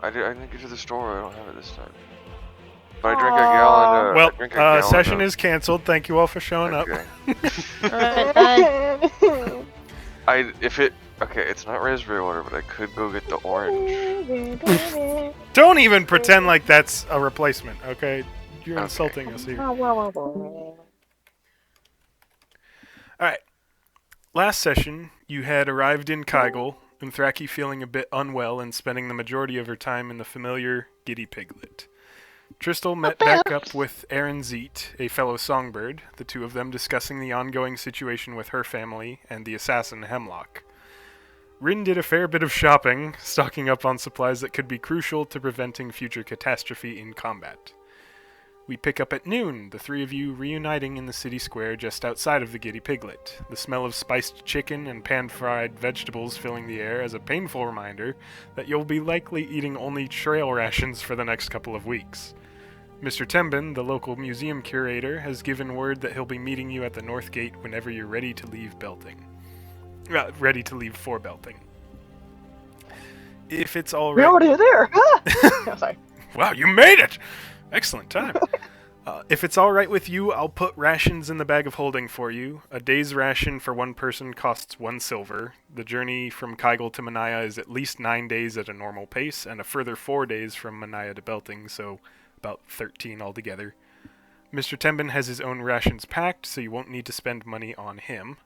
I didn't get to the store. I don't have it this time. But I drank a gallon. Well, I drank a gallon session of... is canceled. Thank you all for showing up. Okay, it's not raspberry water, but I could go get the orange. Don't even pretend like that's a replacement, okay? You're insulting us here. Alright. Last session, you had arrived in Caigal, Unthraki feeling a bit unwell and spending the majority of her time in the familiar Giddy Piglet. Tristal met back up with Aaron Zeet, a fellow songbird, the two of them discussing the ongoing situation with her family and the assassin Hemlock. Rin did a fair bit of shopping, stocking up on supplies that could be crucial to preventing future catastrophe in combat. We pick up at noon, the three of you reuniting in the city square just outside of the Giddy Piglet, the smell of spiced chicken and pan-fried vegetables filling the air as a painful reminder that you'll be likely eating only trail rations for the next couple of weeks. Mr. Tembin, the local museum curator, has given word that he'll be meeting you at the North Gate whenever you're ready to leave Belting. Ready to leave for Belting. If it's all right... We're already there! No, sorry. Wow, you made it! Excellent time. If it's all right with you, I'll put rations in the bag of holding for you. A day's ration for one person costs 1 silver. The journey from Caigal to Manaya is at least 9 days at a normal pace, and a further 4 days from Manaya to Belting, so about 13 altogether. Mr. Tembin has his own rations packed, so you won't need to spend money on him.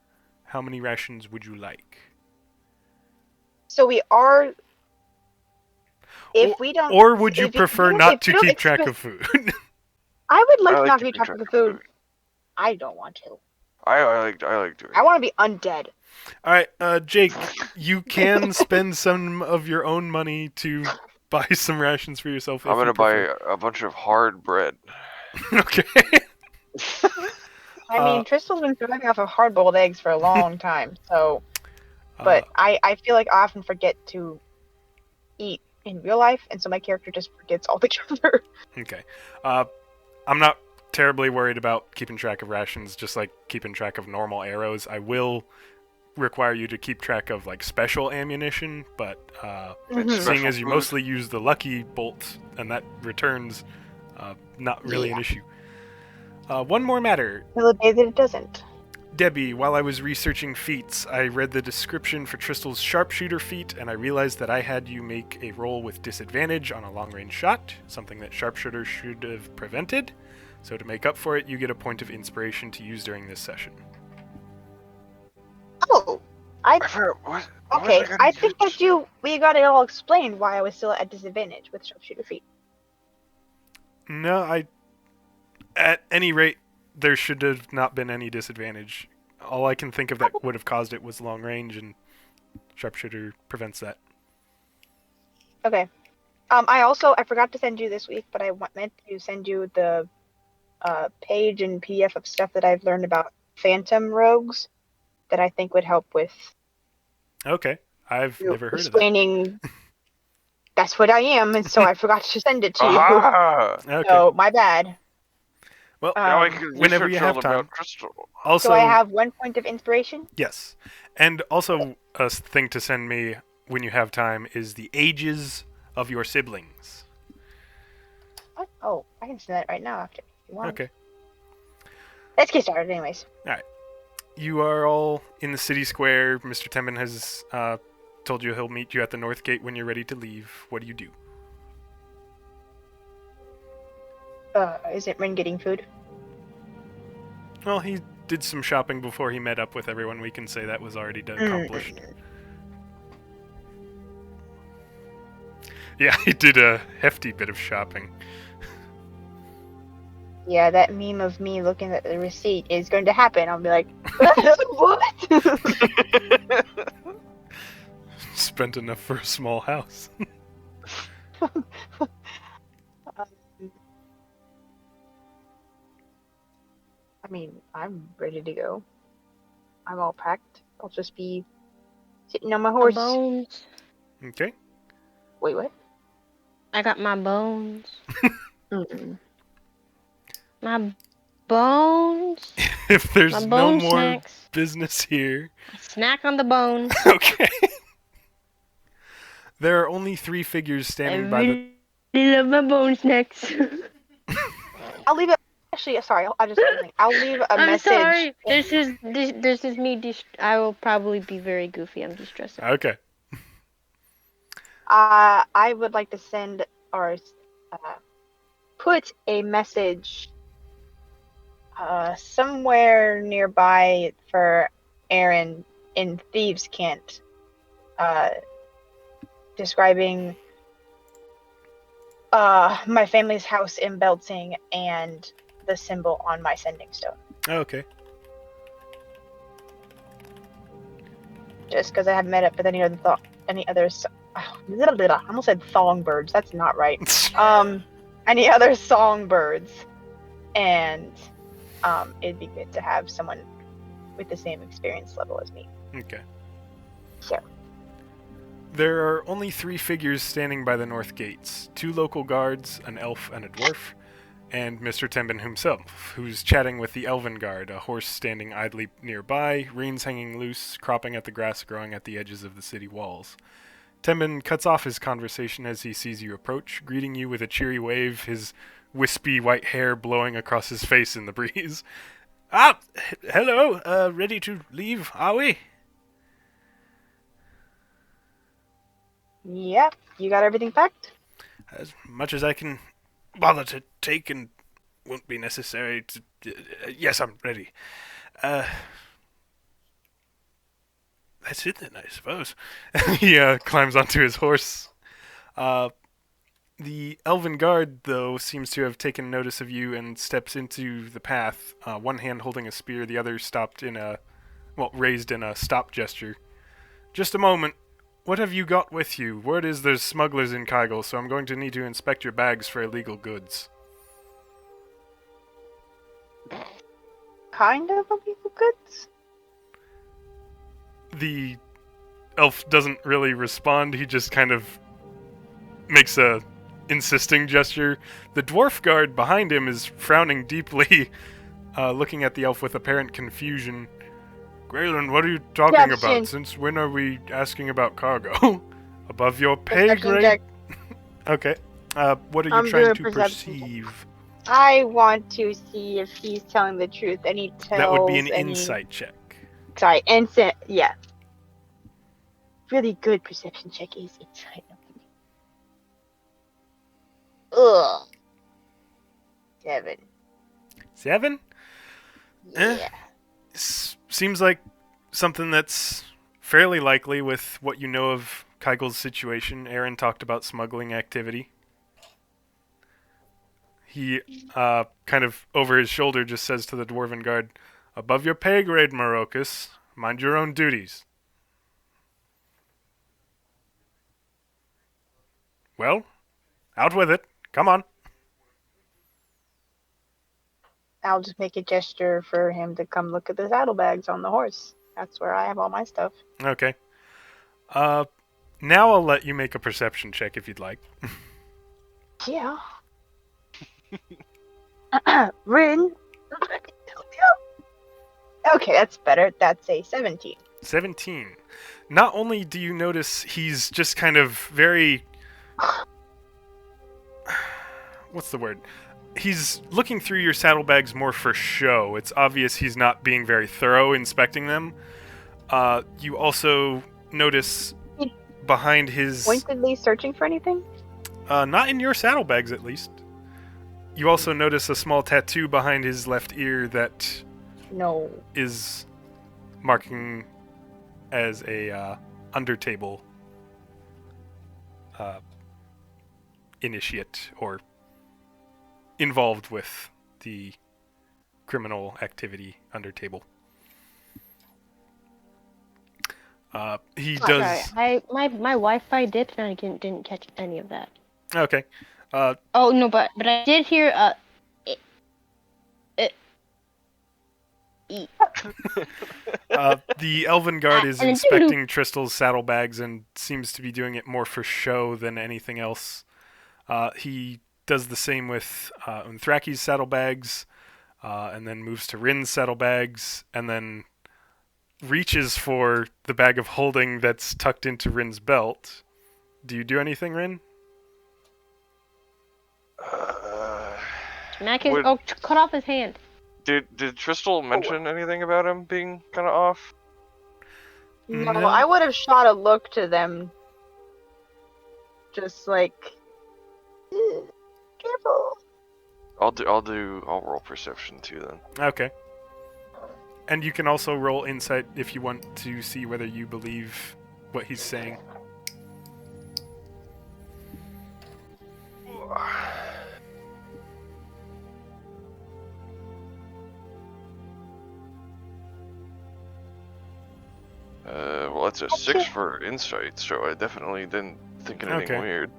How many rations would you like? So we are... If we don't... Or would you prefer not to keep track of food? I would like to not keep track of the food. I don't want to. I like doing it. I want to be undead. Alright, Jake, you can spend some of your own money to buy some rations for yourself. I'm gonna buy a bunch of hard bread. Okay. I mean, Tristal's been surviving off of hard-boiled eggs for a long time, so... But I feel like I often forget to eat in real life, and so my character just forgets altogether. Okay. I'm not terribly worried about keeping track of rations, just like keeping track of normal arrows. I will require you to keep track of like special ammunition, but seeing as you mostly use the lucky bolt and that returns, not really an issue. One more matter. Till the day that it doesn't. Debbie, while I was researching feats, I read the description for Tristal's sharpshooter feat, and I realized that I had you make a roll with disadvantage on a long-range shot, something that sharpshooter should have prevented. So to make up for it, you get a point of inspiration to use during this session. Oh, I think that we got it all explained why I was still at disadvantage with sharpshooter feat. No, at any rate, there should have not been any disadvantage. All I can think of that would have caused it was long range, and sharpshooter prevents that. Okay. I forgot to send you this week, but I meant to send you the page and PDF of stuff that I've learned about phantom rogues that I think would help with... Okay. I've never heard explaining of that. That's what I am, and so I forgot to send it to you. Okay. So, my bad. Well, whenever you have time. Also, so I have 1 point of inspiration? Yes. And also, a thing to send me when you have time is the ages of your siblings. What? Oh, I can send that right now after you want. Okay. Let's get started anyways. Alright. You are all in the city square. Mr. Tembin has told you he'll meet you at the North Gate when you're ready to leave. What do you do? Isn't Rin getting food? Well, he did some shopping before he met up with everyone. We can say that was already accomplished. Yeah, he did a hefty bit of shopping. Yeah, that meme of me looking at the receipt is going to happen. I'll be like, what? Spent enough for a small house. I mean, I'm ready to go. I'm all packed. I'll just be sitting on my horse. My bones. Okay. Wait, what? I got my bones. My bones. If there's my no more snacks. business here. Snack on the bones. Okay. There are only 3 figures I standing by the... really love my bone snacks. I'll leave it. Actually, sorry. I just said something. I'll leave a I'm message. sorry. This is me. I will probably be very goofy. I'm distressed. Okay. I would like to send or put a message somewhere nearby for Aaron in Thieves' Cant, describing my family's house in Belting and the symbol on my sending stone. Okay. Just because I haven't met up with any other I almost said songbirds. That's not right. Any other songbirds, and it'd be good to have someone with the same experience level as me. Okay. So There are only 3 figures standing by the north gates. 2 local guards, an elf and a dwarf, and Mr. Tembin himself, who's chatting with the elven guard, a horse standing idly nearby, reins hanging loose, cropping at the grass growing at the edges of the city walls. Tembin cuts off his conversation as he sees you approach, greeting you with a cheery wave, his wispy white hair blowing across his face in the breeze. Ah, hello, ready to leave, are we? yeah, you got everything packed? As much as I can bother to take and won't be necessary to... yes, I'm ready. That's it then, I suppose. He climbs onto his horse. The elven guard, though, seems to have taken notice of you and steps into the path, one hand holding a spear, the other raised in a stop gesture. Just a moment. What have you got with you? Word is there's smugglers in Caigal, so I'm going to need to inspect your bags for illegal goods. Kind of illegal goods? The elf doesn't really respond. He just kind of makes a insisting gesture. The dwarf guard behind him is frowning deeply, looking at the elf with apparent confusion. Graylin, what are you talking about? Since when are we asking about cargo? Above your pay grade? Okay. What are you trying to perceive? I want to see if he's telling the truth. Any tells. That would be an insight check. Sorry, insight. Yeah. Really good perception check is insight. Ugh. 7. 7? Yeah. Seems like something that's fairly likely with what you know of Caigal's situation. Aaron talked about smuggling activity. He, kind of over his shoulder, just says to the dwarven guard, "Above your pay grade, Marocus. Mind your own duties." Well, out with it. Come on. I'll just make a gesture for him to come look at the saddlebags on the horse. That's where I have all my stuff. Okay. Now I'll let you make a perception check if you'd like. Yeah. Rin. Okay, that's better. That's a 17. 17. Not only do you notice he's just kind of very... What's the word? He's looking through your saddlebags more for show. It's obvious he's not being very thorough inspecting them. You also notice behind his... Pointedly searching for anything? Not in your saddlebags, at least. You also notice a small tattoo behind his left ear that... No. is marking as a undertable initiate or involved with the criminal activity undertable. He does. Okay. My Wi-Fi dipped and I didn't catch any of that. Okay. Oh no, but I did hear the elven guard is inspecting Tristel's saddlebags and seems to be doing it more for show than anything else. He does the same with Unthraki's saddlebags, and then moves to Rin's saddlebags, and then reaches for the bag of holding that's tucked into Rin's belt, Do you do anything, Rin? Smack his. Would- Oh, cut off his hand. Did Tristal mention anything about him being kind of off? No, No. I would have shot a look to them. Just like, careful. I'll roll perception too then. Okay. And you can also roll insight if you want to see whether you believe what he's saying. Well, that's a 6 for insight, so I definitely didn't think anything Okay. weird.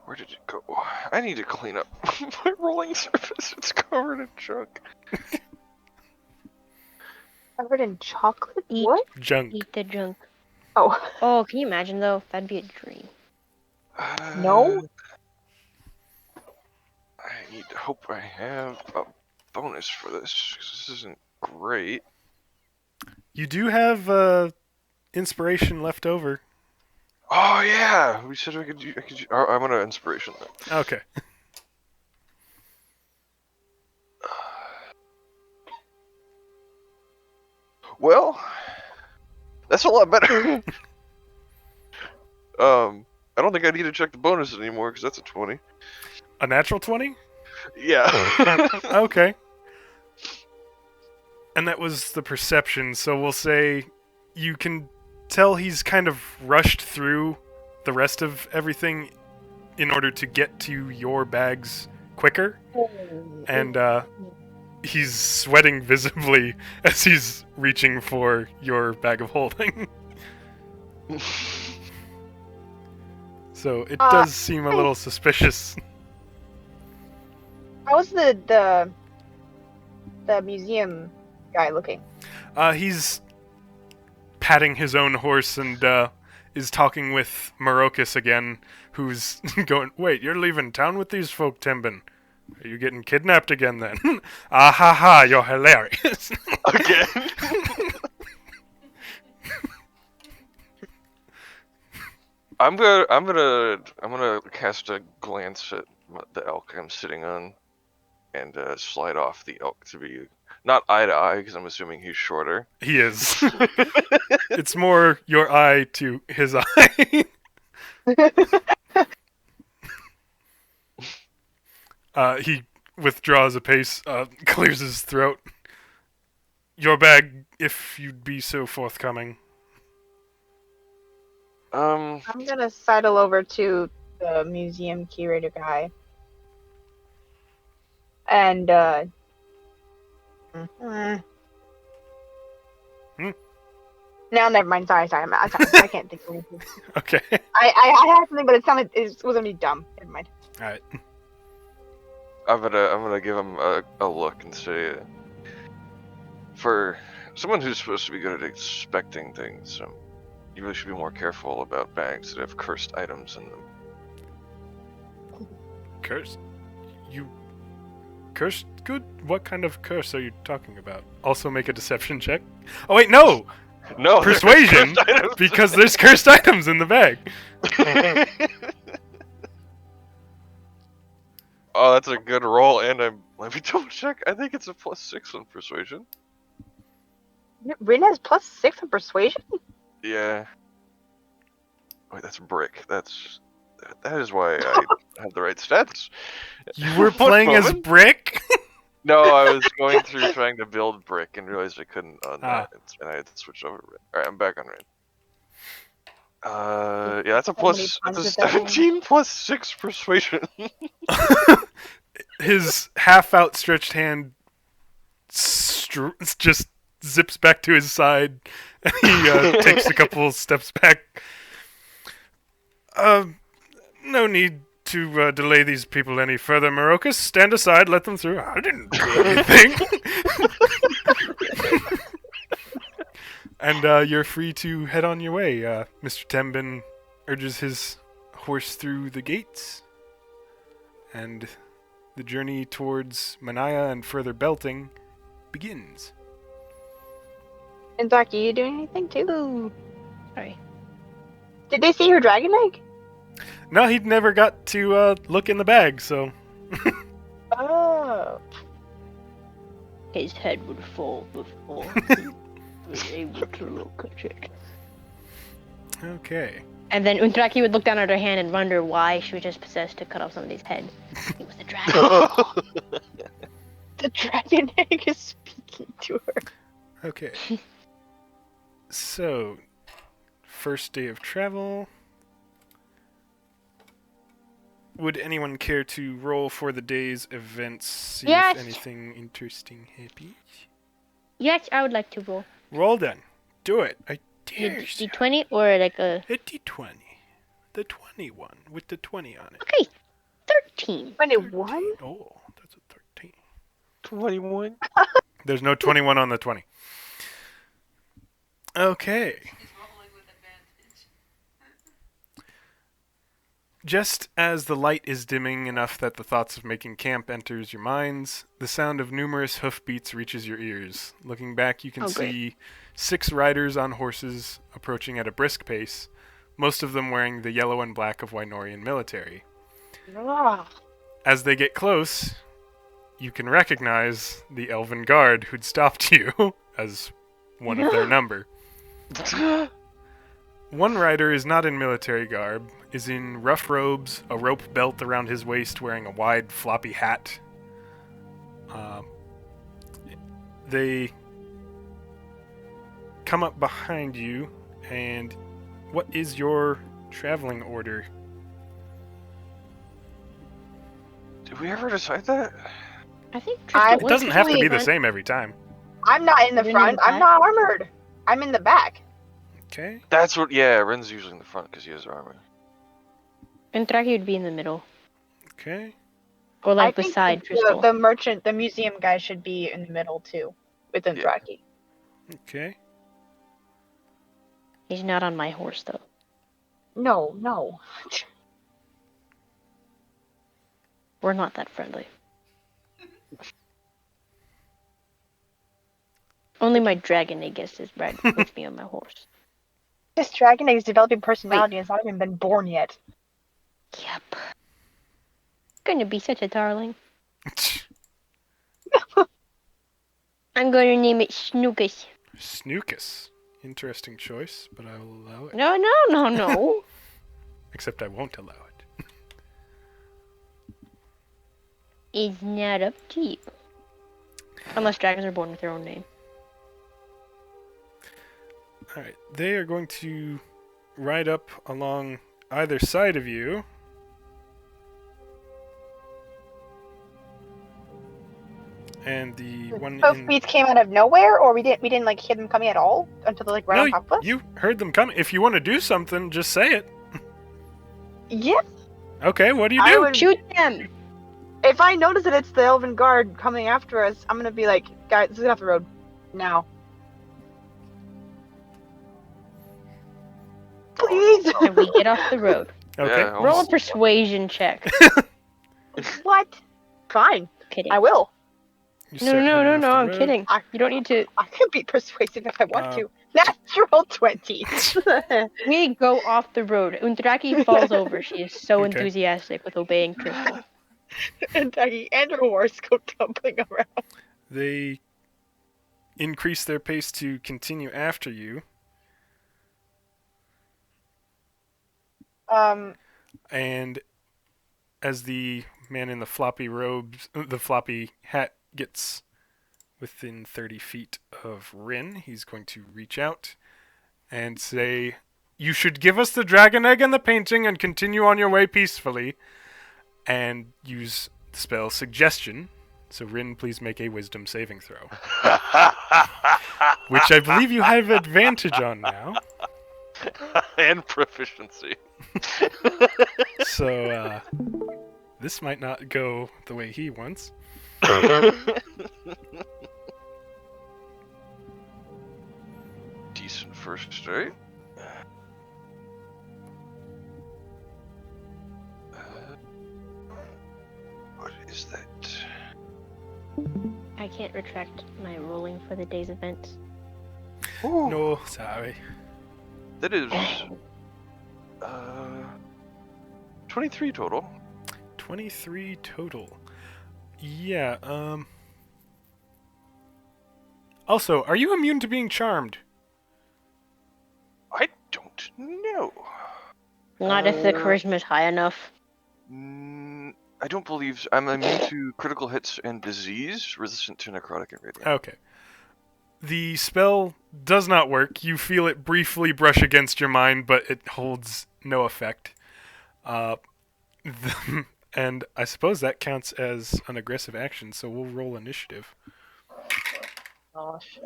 Where did it go? I need to clean up my rolling surface. It's covered in junk. Covered in chocolate? Eat. What? Junk. Eat the junk. Oh, Oh, can you imagine though? That'd be a dream. No? I need to hope I have a bonus for this, 'cause this isn't great. You do have inspiration left over. Oh yeah, we said we could. I'm gonna inspiration then. Okay. Well, that's a lot better. I don't think I need to check the bonuses anymore because that's a 20. A natural 20? Yeah. Okay. And that was the perception, so we'll say you can tell he's kind of rushed through the rest of everything in order to get to your bags quicker. And he's sweating visibly as he's reaching for your bag of holding. So it does seem a little suspicious. how's the museum guy looking? He's patting his own horse and is talking with Marocus again, who's going, "Wait, you're leaving town with these folk, Timbin? Are you getting kidnapped again then?" Ah ha ha, you're hilarious. Again. I'm gonna cast a glance at the elk I'm sitting on, and slide off the elk to be not eye to eye because I'm assuming he's shorter. He is. It's more your eye to his eye. He withdraws a pace, clears his throat. Your bag, if you'd be so forthcoming. I'm gonna sidle over to the museum curator guy. And, No, never mind. Sorry. I can't think of anything. Okay. I had something, but it was gonna be dumb. Never mind. Alright. I'm gonna give him a look and say, for someone who's supposed to be good at inspecting things, you really should be more careful about bags that have cursed items in them. Curse? You... Cursed good? What kind of curse are you talking about? Also make a deception check. Oh wait, no! No, they're Persuasion! cursed items. Because there's cursed items in the bag. Oh, that's a good roll, and let me double check. I think it's a +6 on persuasion. Rin has +6 on persuasion. Yeah. Wait, that's brick. That is why I have the right stats. You were One playing as moment. Brick? No, I was going through trying to build brick and realized I couldn't on Ah. that, and I had to switch over to red. Alright, I'm back on red. Yeah, that's a How many plus. times That's a did that roll? 17 +6 persuasion. His half outstretched hand just zips back to his side. He takes a couple steps back. No need to delay these people any further, Marocus. Stand aside, let them through. I didn't do anything. And you're free to head on your way. Mr. Tembin urges his horse through the gates. and the journey towards Manaya and further belting begins. And Zach, are you doing anything too? Ooh. Sorry. Did they see your dragon egg? No, he'd never got to look in the bag, so... Oh. His head would fall before he was able to look at it. Okay. And then Untraki would look down at her hand and wonder why she was just possessed to cut off somebody's head. It was a dragon. The dragon egg is speaking to her. Okay. So, first day of travel. Would anyone care to roll for the day's events, see Yes. if anything interesting happens? Yes, I would like to roll. Roll then. Do it. I dare you. D20 or like a... A D20. The 21 with the 20 on it. Okay, 13. 21? 13. Oh, that's a 13. 21. There's no 21 on the 20. Okay. Just as the light is dimming enough that the thoughts of making camp enters your minds, the sound of numerous hoofbeats reaches your ears. Looking back, you can see 6 riders on horses approaching at a brisk pace, most of them wearing the yellow and black of Wynorian military. Ah. As they get close, you can recognize the elven guard who'd stopped you as one of their number. One rider is not in military garb, is in rough robes, a rope belt around his waist, wearing a wide floppy hat. They come up behind you, and what is your traveling order? Did we ever decide that? I think It It doesn't have to be the Wait. same every time. I'm not in the You're in front. the I'm back? not armored. I'm in the back. Okay. That's what. Yeah, Ren's usually in the front because he has armor. Untraki would be in the middle. Okay. Or like I think beside the, Driscoll. the merchant, the museum guy should be in the middle too, with Andraki. Okay. He's not on my horse though. No. We're not that friendly. Only my dragon, I guess, is right with me on my horse. This dragon egg is developing personality and it's not even been born yet. Yep. Gonna be such a darling. I'm gonna name it Snookus. Snookus. Interesting choice, but I will allow it. No. Except I won't allow it. It's not up to you. Unless dragons are born with their own name. Alright, they are going to ride up along either side of you. And the one Both in... beats came out of nowhere, or we didn't like hear them coming at all until they're like right on top of us. you heard them coming. If you want to do something, just say it. Yeah. Okay, what do you I do? would- Shoot them! If I notice that it's the elven guard coming after us, I'm gonna be like, guys, let's get off the road now. Please. And we get off the road. Okay. Yeah, Roll a persuasion check. What? Fine. Kidding. I will. You start heading No, off the I'm road. kidding. You don't need to. I could be persuasive if I want to. Natural 20. We go off the road. Undraki falls over. She is so Okay. enthusiastic with obeying Crystal. and her horse go tumbling around. They increase their pace to continue after you. And as the man in the floppy robes, the floppy hat gets within 30 feet of Rin, he's going to reach out and say, "You should give us the dragon egg and the painting and continue on your way peacefully," and use the spell Suggestion. So Rin, please make a wisdom saving throw. Which I believe you have advantage on now. And proficiency. So, this might not go the way he wants. Decent first straight. is that? I can't retract my rolling for the day's event. Ooh, No, sorry. that is 23 total. 23 total. Yeah, Also, are you immune to being charmed? I don't know. Not if the charisma's high enough. I don't believe I'm immune to critical hits and disease, resistant to necrotic and radiant. Okay. The spell does not work. You feel it briefly brush against your mind, but it holds no effect. And I suppose that counts as an aggressive action, so we'll roll initiative. Gosh.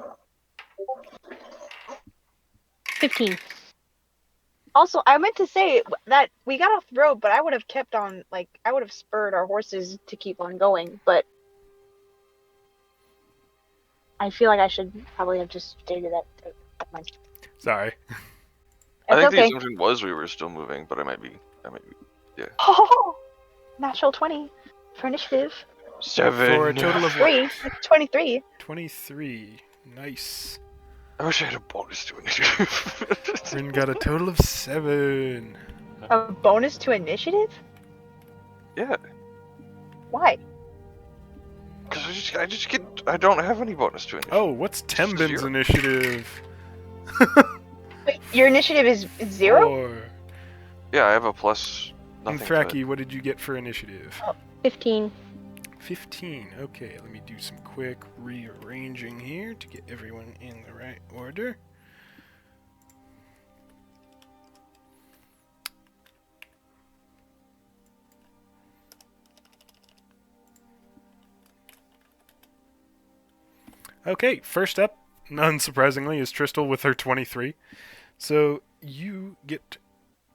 15. Also, I meant to say that we got off the road, but I would have kept on, like, I would have spurred our horses to keep on going, but I feel like I should probably have just stated that. Sorry. I think the okay. assumption was we were still moving, but I might be. Oh, natural 20 for initiative. 7. For a total of 3. That's 23. 23. Nice. I wish I had a bonus to initiative. Rin got a total of 7. A bonus to initiative? Yeah, Why? because I don't have any bonus to initiative. Oh, what's Tembin's 0. initiative? Wait, your initiative is 0? 4. Yeah, I have a plus And nothing to it. Thraki, what did you get for initiative? 15. 15. Okay, let me do some quick rearranging here to get everyone in the right order. Okay, first up, unsurprisingly, is Tristal with her 23. So you get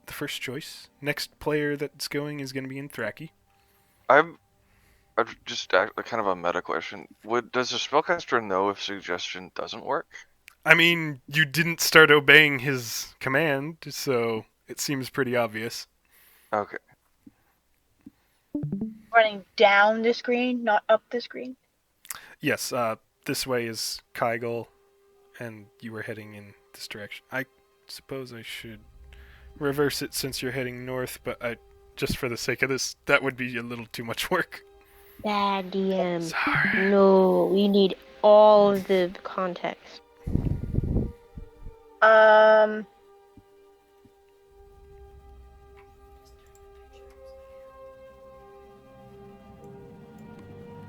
the first choice. Next player that's going is going to be in Thraki. I've just kind of a meta question. Does the spellcaster know if suggestion doesn't work? I mean, you didn't start obeying his command, so it seems pretty obvious. Okay. Running down the screen, not up the screen. Yes, this way is Caigal, and you were heading in this direction. I suppose I should reverse it since you're heading north, but just for the sake of this, that would be a little too much work. Bad DM. Sorry. No, we need all of the context.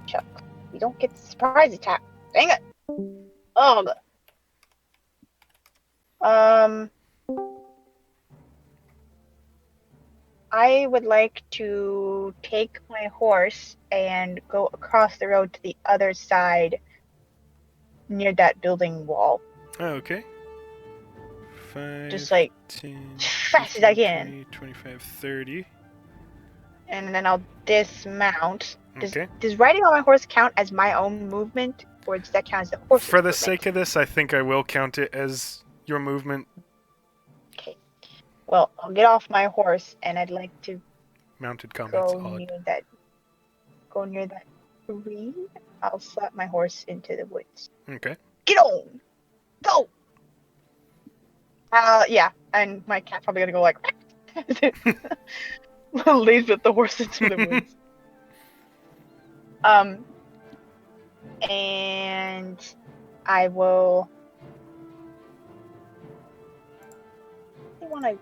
Chuck, you don't get the surprise attack. Dang it! Oh. I would like to take my horse and go across the road to the other side near that building wall. Okay. 5, Just like 10, fast as I can. 25, 30. And then I'll dismount. Okay. Does riding on my horse count as my own movement, or does that count as the horse's For the movement? sake of this, I think I will count it as your movement. Okay. Well, I'll get off my horse, and I'd like to Mounted combat's go odd. near that tree. I'll slap my horse into the woods. Okay. Get on! Go! Yeah, and my cat's probably gonna go like leads with the horse into the woods. And I will. I want to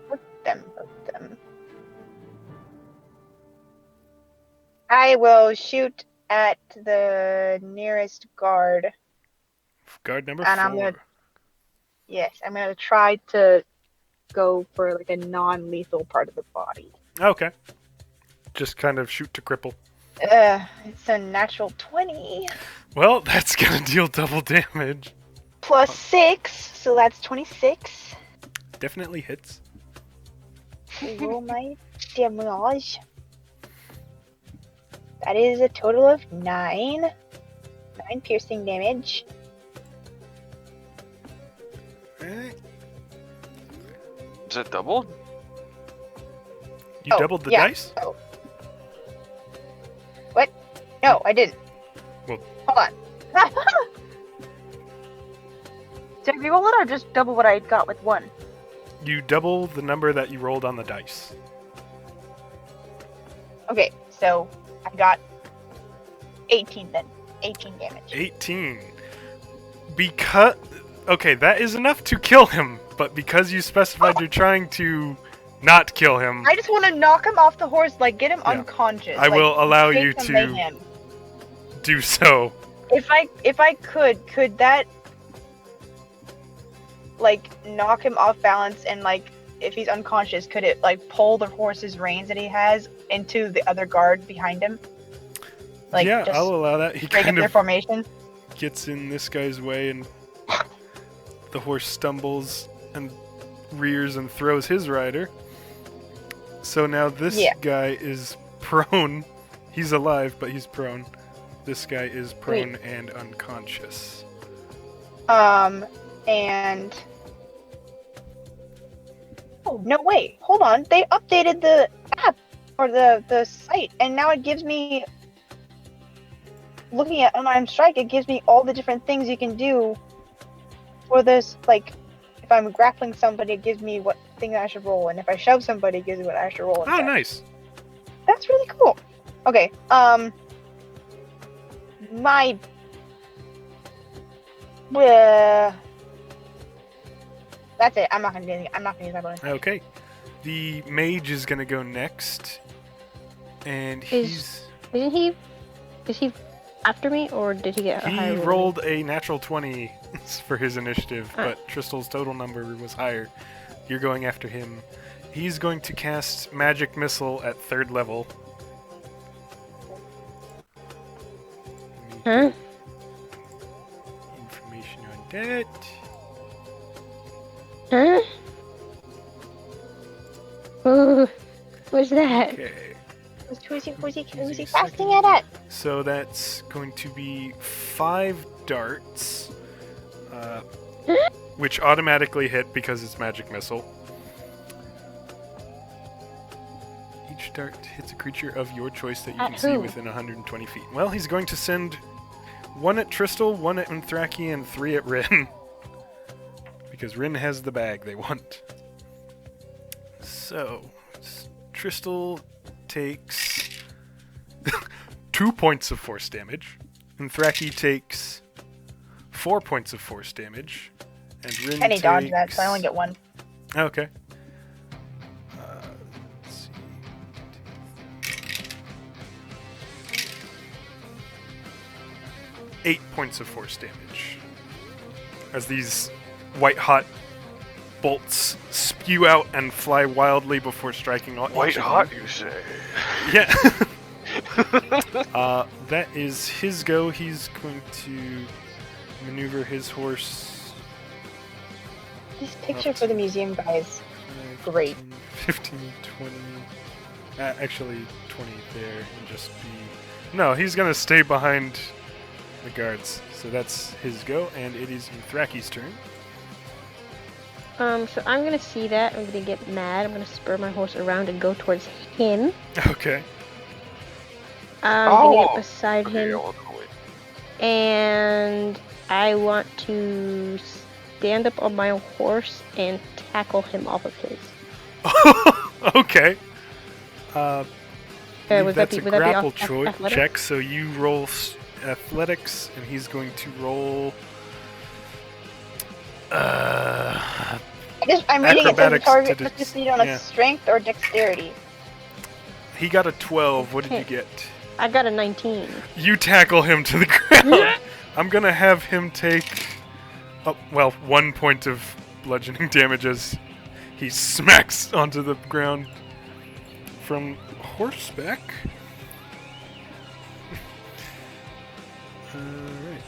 hurt them. I will shoot at the nearest guard. Guard number And 4. I'm gonna- Yes, I'm gonna try to go for like a non-lethal part of the body. Okay. Just kind of shoot to cripple. It's a natural 20 Well, that's gonna deal double damage. plus 6, so that's 26. Definitely hits. Roll my damage. That is a total of 9. 9 piercing damage. Alright. Is that doubled? You doubled the yeah. dice? Oh. No, I didn't. Well- Hold on. Did I reroll it or just double what I got with 1? You double the number that you rolled on the dice. Okay, so I got 18 then. 18 damage. 18. Because... Okay, that is enough to kill him, but because you specified you're trying to not kill him, I just want to knock him off the horse, like get him Yeah. unconscious. I will allow take you the to mayhem. do so. If I could that like knock him off balance and like if he's unconscious, could it like pull the horse's reins that he has into the other guard behind him? Like Yeah, just I'll allow that. He break up kind their of formation. gets in this guy's way, and the horse stumbles and rears and throws his rider. So now this Yeah. guy is prone. He's alive, but he's prone. This guy is prone and unconscious. And oh no, wait, hold on. They updated the app or the site, and now it gives me. Looking at Unarmed Strike, it gives me all the different things you can do for this. Like, if I'm grappling somebody, it gives me what thing I should roll, and if I shove somebody, it gives me what I should roll. Oh, instead. nice. That's really cool. Okay, my that's it. I'm not gonna do anything. I'm not gonna use my bonus. Okay. The mage is gonna go next, and he's Isn't he? Is he after me, or did he get a he higher roll? rolled a natural 20 for his initiative, Ah. but Tristel's total number was higher. You're going after him. He's going to cast Magic Missile at 3rd level. Let me Huh? get information on that. Huh? Ooh, what's that? Okay. Who's he Easy casting second. it at? So that's going to be 5 darts, which automatically hit because it's Magic Missile. Each dart hits a creature of your choice that you At can see who? within 120 feet. Well, he's going to send 1 at Tristel, 1 at Anthraki, and 3 at Rin. Because Rin has the bag they want. So, Tristel takes 2 points of force damage. Anthraki takes 4 points of force damage. And Rin Penny takes... dodged that, so I only get 1. Okay. Let's see. 8 points of force damage. As these white-hot bolts spew out and fly wildly before striking all White each of hot, them. you say? Yeah. That is his go. He's going to maneuver his horse. This picture for the museum guy is 5, Great. 15, 20. Actually, 20 there and just be. No, he's going to stay behind the guards. So that's his go, and it is Thraki's turn. So I'm gonna see that. I'm gonna get mad. I'm gonna spur my horse around and go towards him. Okay. I'm gonna Oh! get beside Okay, him, I'll wait. and I want to stand up on my horse and tackle him off of his. Okay. Would that That's be- a would that be grapple athletic? check, so you roll athletics, and he's going to roll. I'm reading it says the Acrobatics target to must dis- succeed on a yeah. strength or dexterity. He got a 12. What did you Okay. get? I got a 19. You tackle him to the ground. I'm gonna have him take, 1 point of bludgeoning damage as he smacks onto the ground from horseback. Alright.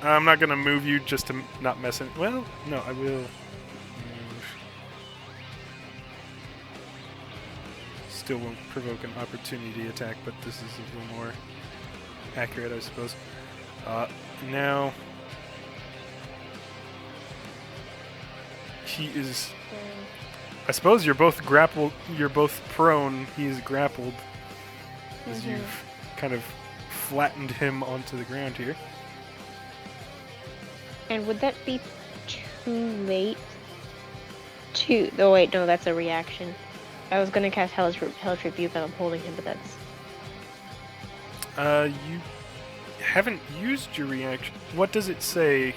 I'm not gonna move you just to not mess it. Well, no, I will move. Still won't provoke an opportunity attack, but this is a little more accurate, I suppose. Now he is. I suppose you're both grappled. You're both prone. He is grappled as you've kind of flattened him onto the ground here. And would that be too late? Oh wait, no, that's a reaction. I was gonna cast Hellish Rebuke and I'm holding him, but that's... You haven't used your reaction. What does it say?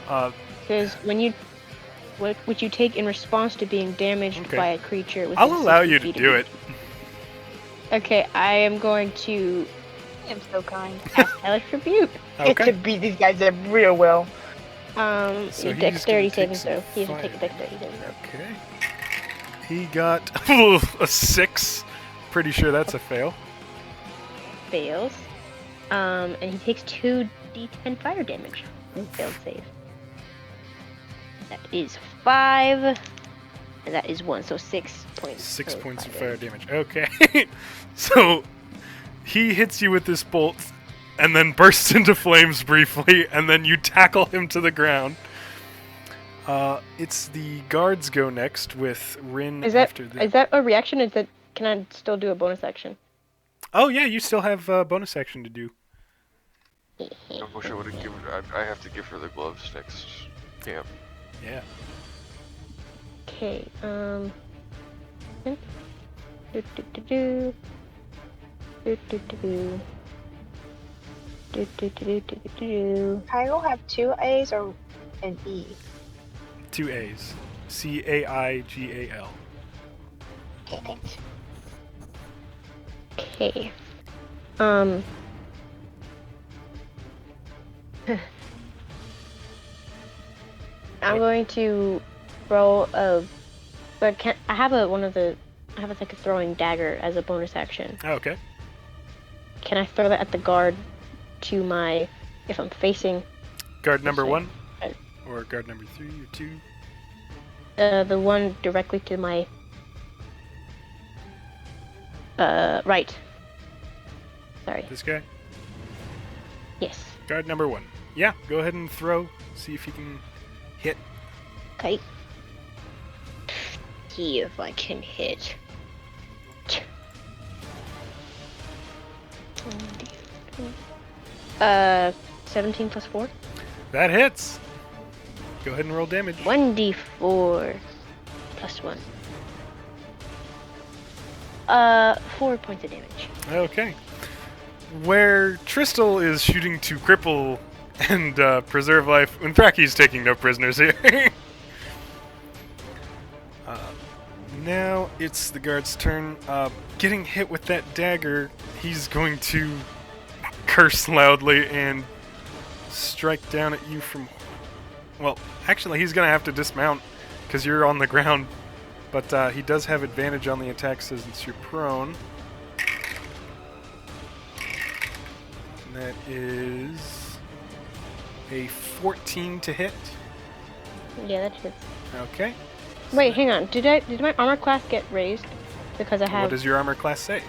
Because which you take in response to being damaged by a creature within I'll allow 60 you to feet of do you. it. Okay, I am going to I'm so kind. cast Hellish Rebuke. Get to Okay. beat these guys up real well. So he's gonna Dexterity take saving some throw. He has to fire take a dexterity saving throw. Okay. He got a 6. Pretty sure that's a fail. Fails. And he takes 2d10 fire damage. Failed save. That is 5. And that is 1, so 6 points. 6 of points of fire fire damage. Okay. So he hits you with this bolt and then bursts into flames briefly, and then you tackle him to the ground. It's the guards go next with Rin Is that after this. is that a reaction? Can I still do a bonus action? Oh yeah, you still have bonus action to do. I wish I would have given. I have to give her the gloves next camp. Yeah. Okay. Do do do do. Do do do do. Do do do do do do. Caigal have 2 A's or an E? 2 A's. Caigal. Okay, thanks. Okay. I'm going to throw a. But can I have a like a throwing dagger as a bonus action? Oh, okay. Can I throw that at the guard to my if I'm facing Guard number Okay. 1? Uh, Or guard number 3 or 2? the one directly to my right. Sorry. This guy? Yes. Guard number 1. Yeah, go ahead and throw. See if you can hit. Okay. See if I can hit. 17 plus 4. That hits! Go ahead and roll damage. 1d4 plus 1. 4 points of damage. Okay. Where Tristal is shooting to cripple and preserve life, Unthraki's taking no prisoners here. Now it's the guard's turn. Getting hit with that dagger, he's going to curse loudly and strike down at you from... Well, actually, he's going to have to dismount because you're on the ground. But he does have advantage on the attack since you're prone. And that is a 14 to hit. Yeah, that hits. Okay. Wait, hang on. Did my armor class get raised? Because I have. What does your armor class say?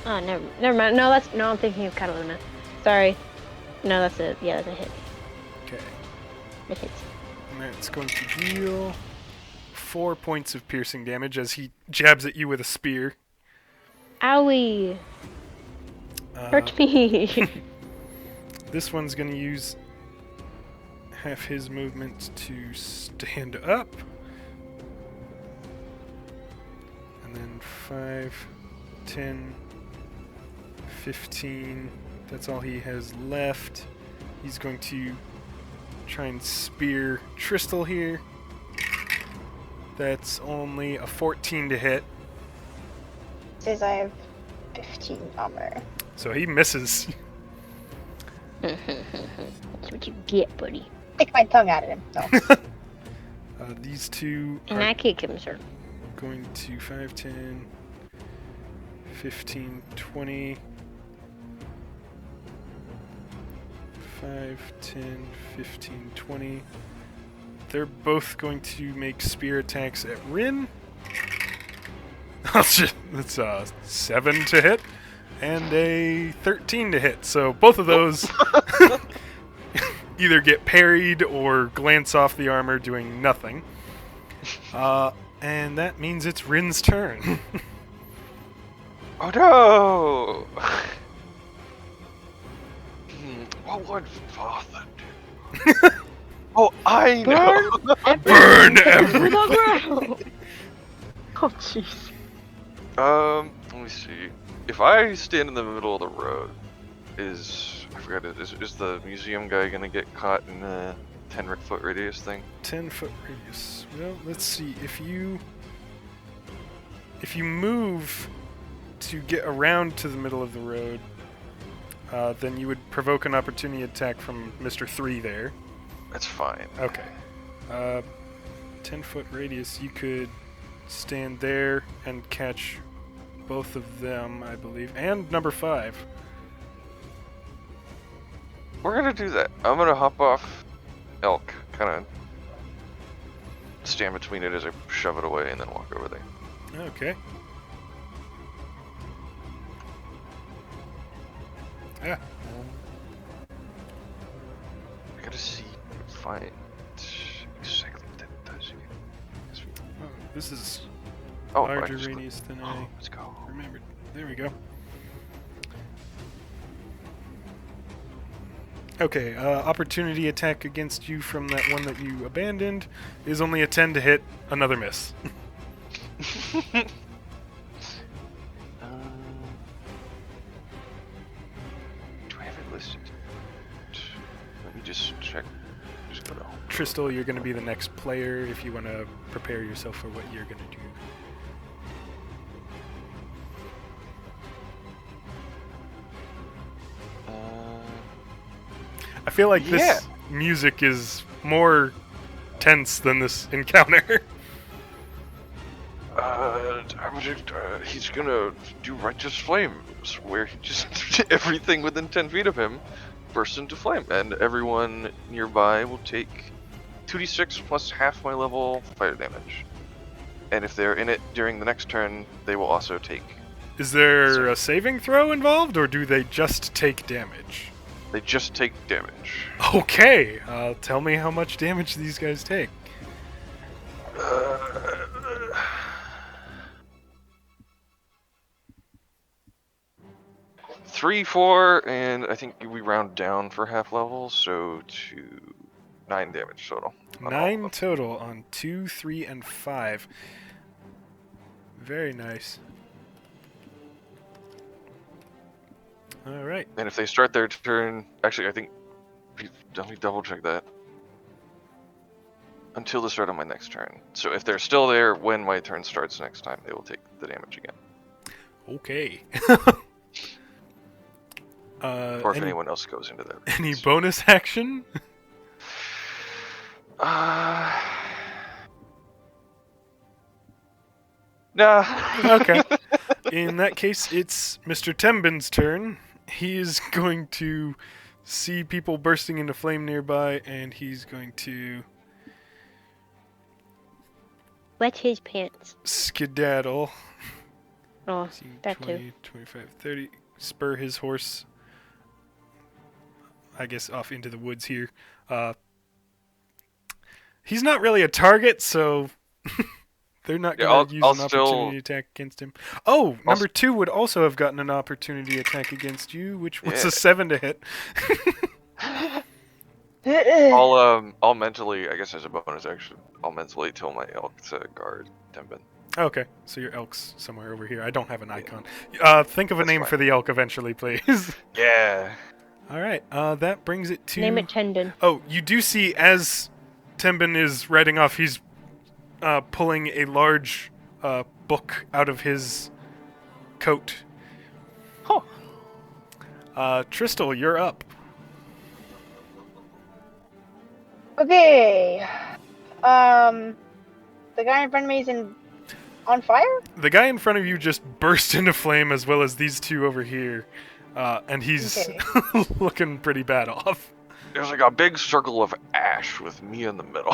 Oh, never mind. No, I'm thinking of Catalina. Sorry. No, that's it. Yeah, that's a hit. Okay. It hits. And that's going to deal 4 points of piercing damage as he jabs at you with a spear. Owie! Hurt me! This one's going to use half his movement to stand up. And then 5, 10, 15. That's all he has left. He's going to try and spear Tristal here. That's only a 14 to hit. Says I have 15 armor. So he misses. That's what you get, buddy. Stick my tongue out of him. No. These two And are I kick him, sir. going to 5, 10, 15, 20. 5, 10, 15, 20. They're both going to make spear attacks at Rin. That's a 7 to hit and a 13 to hit. So both of those either get parried or glance off the armor doing nothing. And that means it's Rin's turn. Oh no! What would father do? Oh, I know. Burn to the everything. ground. Oh jeez. Let me see. If I stand in the middle of the road, is the museum guy gonna get caught in the 10-foot radius thing? 10-foot radius. Well, let's see. If you move to get around to the middle of the road, then you would provoke an opportunity attack from Mr. 3 there. That's fine. Okay. 10-foot radius, you could stand there and catch both of them, I believe, and number 5. We're gonna do that. I'm gonna hop off elk, kind of stand between it as I shove it away, and then walk over there. Okay. Yeah. I gotta see, find exactly what that does again. Oh, this is Oh, but I larger just- radius than Oh, I let's go. remembered. There we go. Okay, opportunity attack against you from that one that you abandoned is only a 10 to hit, another miss. Do I have it listed? Let me just check. Just go to home. Tristal, you're going to be the next player if you want to prepare yourself for what you're going to do. I feel like this Yeah. music is more tense than this encounter. He's gonna do Righteous Flames, where he just everything within 10 feet of him bursts into flame, and everyone nearby will take 2d6 plus half my level fire damage. And if they're in it during the next turn, they will also take. Is there a saving throw involved, or do they just take damage? They just take damage. Okay, tell me how much damage these guys take. 3, 4, and I think we round down for half levels, so to 9 damage total. on all of 9 them. total on 2, 3, and 5. Very nice. Alright. And if they start their turn, actually, I think let me double check that. Until the start of my next turn. So if they're still there when my turn starts next time, they will take the damage again. Okay. Or if anyone else goes into that. Any bonus action? Nah. Okay. In that case, it's Mr. Tembin's turn. He is going to see people bursting into flame nearby, and he's going to Wet his pants. skedaddle. Oh, 15, that 20, 25, 30. Spur his horse, I guess, off into the woods here. He's not really a target, so they're not Yeah, going to use I'll an opportunity attack against him. Oh, number 2 would also have gotten an opportunity attack against you, which was Yeah. a 7 to hit. I'll mentally, I guess as a bonus action, I'll mentally tell my elk to guard Tembin. Okay, so your elk's somewhere over here. I don't have an icon. Think of a That's name fine. for the elk eventually, please. Yeah. All right, that brings it to... Name it Tendon. Oh, you do see as Tembin is riding off, he's pulling a large book out of his coat. Huh. Tristal, you're up. Okay. The guy in front of me is on fire? The guy in front of you just burst into flame, as well as these two over here, and he's Okay. looking pretty bad off. There's like a big circle of ash with me in the middle.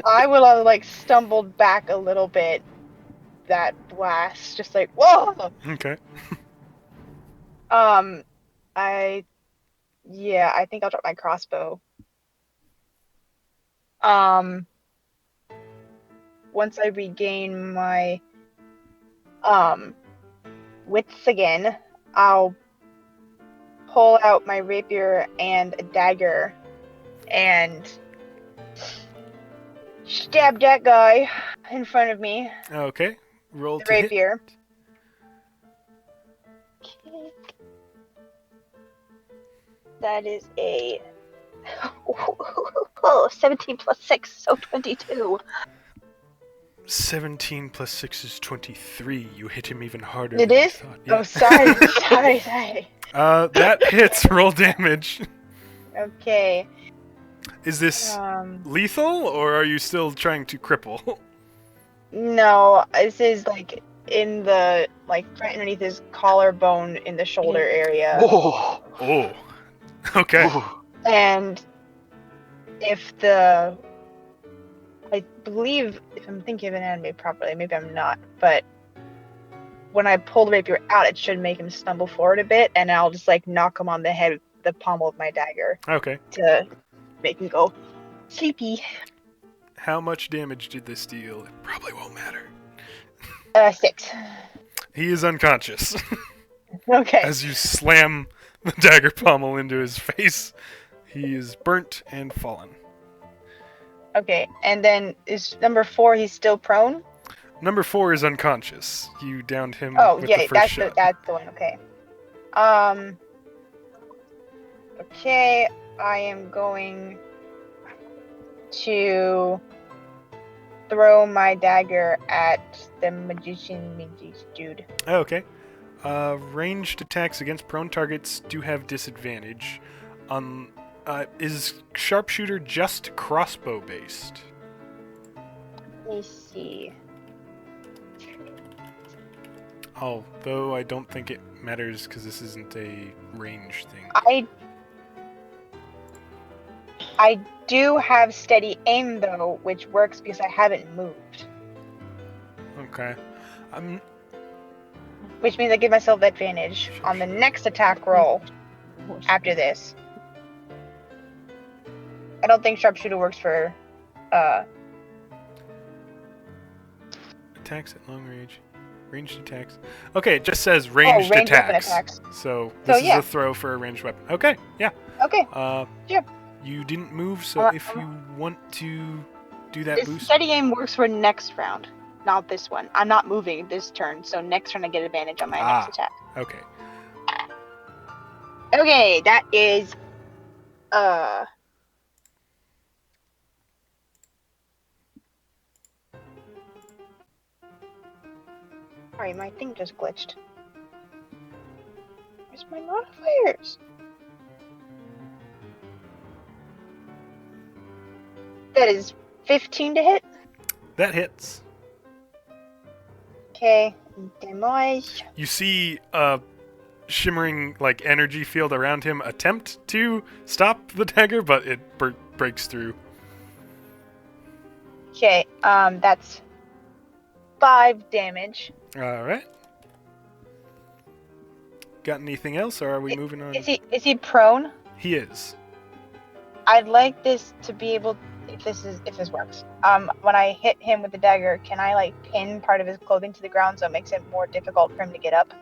I will have like stumbled back a little bit. That blast, just like whoa. Okay. I think I'll drop my crossbow. Once I regain my wits again, I'll pull out my rapier and a dagger and stab that guy in front of me. Okay. Roll The to hit. rapier. That is a 17 plus 6, so 22. 17 plus 6 is 23. You hit him even harder It than is? you thought. Oh, sorry. That hits. Roll damage. Okay. Is this lethal, or are you still trying to cripple? No, this is like in the right underneath his collarbone in the shoulder area. Oh. Oh. Okay. Oh. And I believe, if I'm thinking of anatomy properly, maybe I'm not, but when I pull the rapier out, it should make him stumble forward a bit, and I'll just like knock him on the head with the pommel of my dagger Okay. to make him go sleepy. How much damage did this deal? It probably won't matter. 6. He is unconscious. Okay. As you slam the dagger pommel into his face, he is burnt and fallen. Okay, and then is number 4, he's still prone? Number 4 is unconscious. You downed him Oh, with yeah, the first that's shot. the one, okay. Okay, I am going to throw my dagger at the magician dude. Okay. Ranged attacks against prone targets do have disadvantage. Is sharpshooter just crossbow based? Let me see. Although I don't think it matters because this isn't a range thing. I do have steady aim though, which works because I haven't moved. Okay. Which means I give myself advantage on the next attack roll after this. I don't think sharpshooter works for Attacks at long range. Ranged attacks. Okay, it just says ranged ranged weapon attacks. So this is yeah. a throw for a ranged weapon. Okay, yeah. Okay. Yeah. You didn't move, so if you want to do that This boost. steady aim works for next round, not this one. I'm not moving this turn, so next turn I get advantage on my next attack. Okay. Okay, that is Sorry, my thing just glitched. Where's my modifiers? That is 15 to hit. That hits. Okay, damage. You see a shimmering energy field around him attempt to stop the dagger, but it breaks through. Okay, that's 5 damage. All right. Got anything else, or are we moving on? Is he prone? He is. I'd like this to be able, if this works. When I hit him with the dagger, can I pin part of his clothing to the ground so it makes it more difficult for him to get up?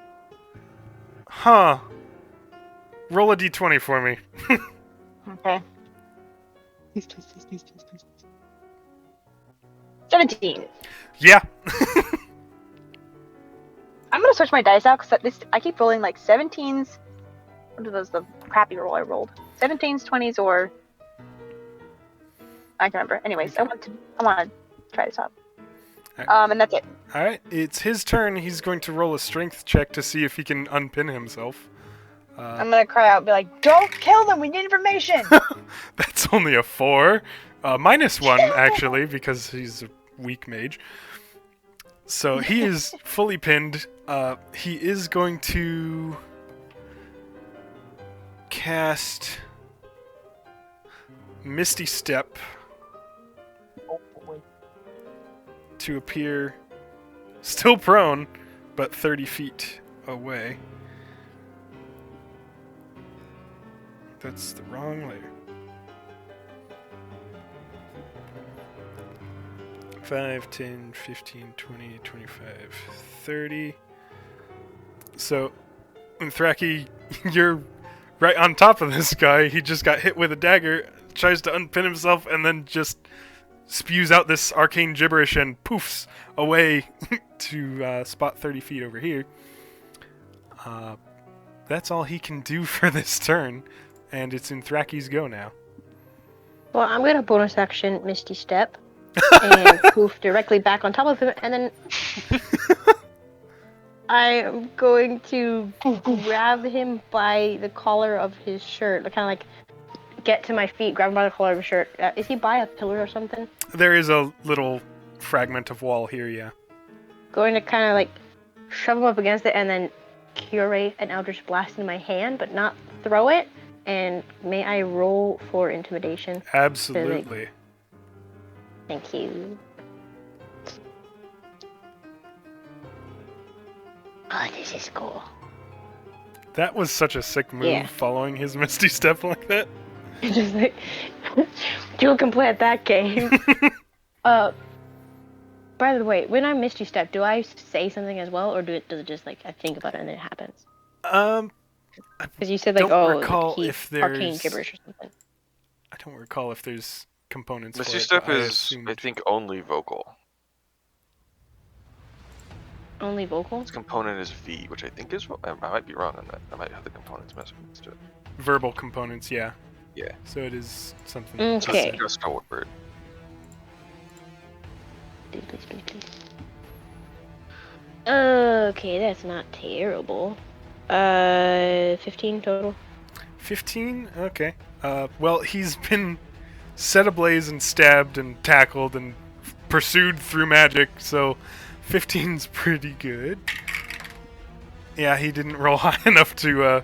Huh. Roll a d20 for me. Okay. 17. Yeah. I'm gonna switch my dice out because I keep rolling 17s. What are those? The crappy roll I rolled. 17s, 20s, or I can't remember. Anyways, I want to try this out. And that's it. All right. It's his turn. He's going to roll a strength check to see if he can unpin himself. I'm gonna cry out and be like, "Don't kill them! We need information!" That's only a 4. -1, actually, because he's a weak mage. So he is fully pinned. He is going to cast Misty Step to appear still prone, but 30 feet away. That's the wrong layer. 5, 10, 15, 20, 25, 30. So, Thraki, you're right on top of this guy. He just got hit with a dagger, tries to unpin himself, and then just spews out this arcane gibberish and poofs away to spot 30 feet over here. That's all he can do for this turn, and it's in Thraki's go now. Well, I'm gonna bonus action Misty Step and poof directly back on top of him, and then I'm going to grab him by the collar of his shirt, kind of like get to my feet, grab him by the collar of his shirt. Is he by a pillar or something? There is a little fragment of wall here, yeah. Going to kind of like shove him up against it and then curate an Eldritch Blast in my hand, but not throw it. And may I roll for intimidation? Absolutely. Thank you. Oh, this is cool. That was such a sick move, following his Misty Step like that. Just like, you can play at that game. By the way, when I Misty Step, do I say something as well, or does it just like I think about it and then it happens? Because you said like, he's arcane gibberish or something. I don't recall if there's components. Misty Step is, I think, only vocal. Only vocal? Its component is V, which I think is. I might be wrong on that. I might have the components messing with it. Verbal components, yeah. Yeah. So it is something. Okay. It's just a word. Please. Okay, that's not terrible. 15 total. 15? Okay. Well, he's been set ablaze and stabbed and tackled and pursued through magic, so 15's pretty good. Yeah, he didn't roll high enough to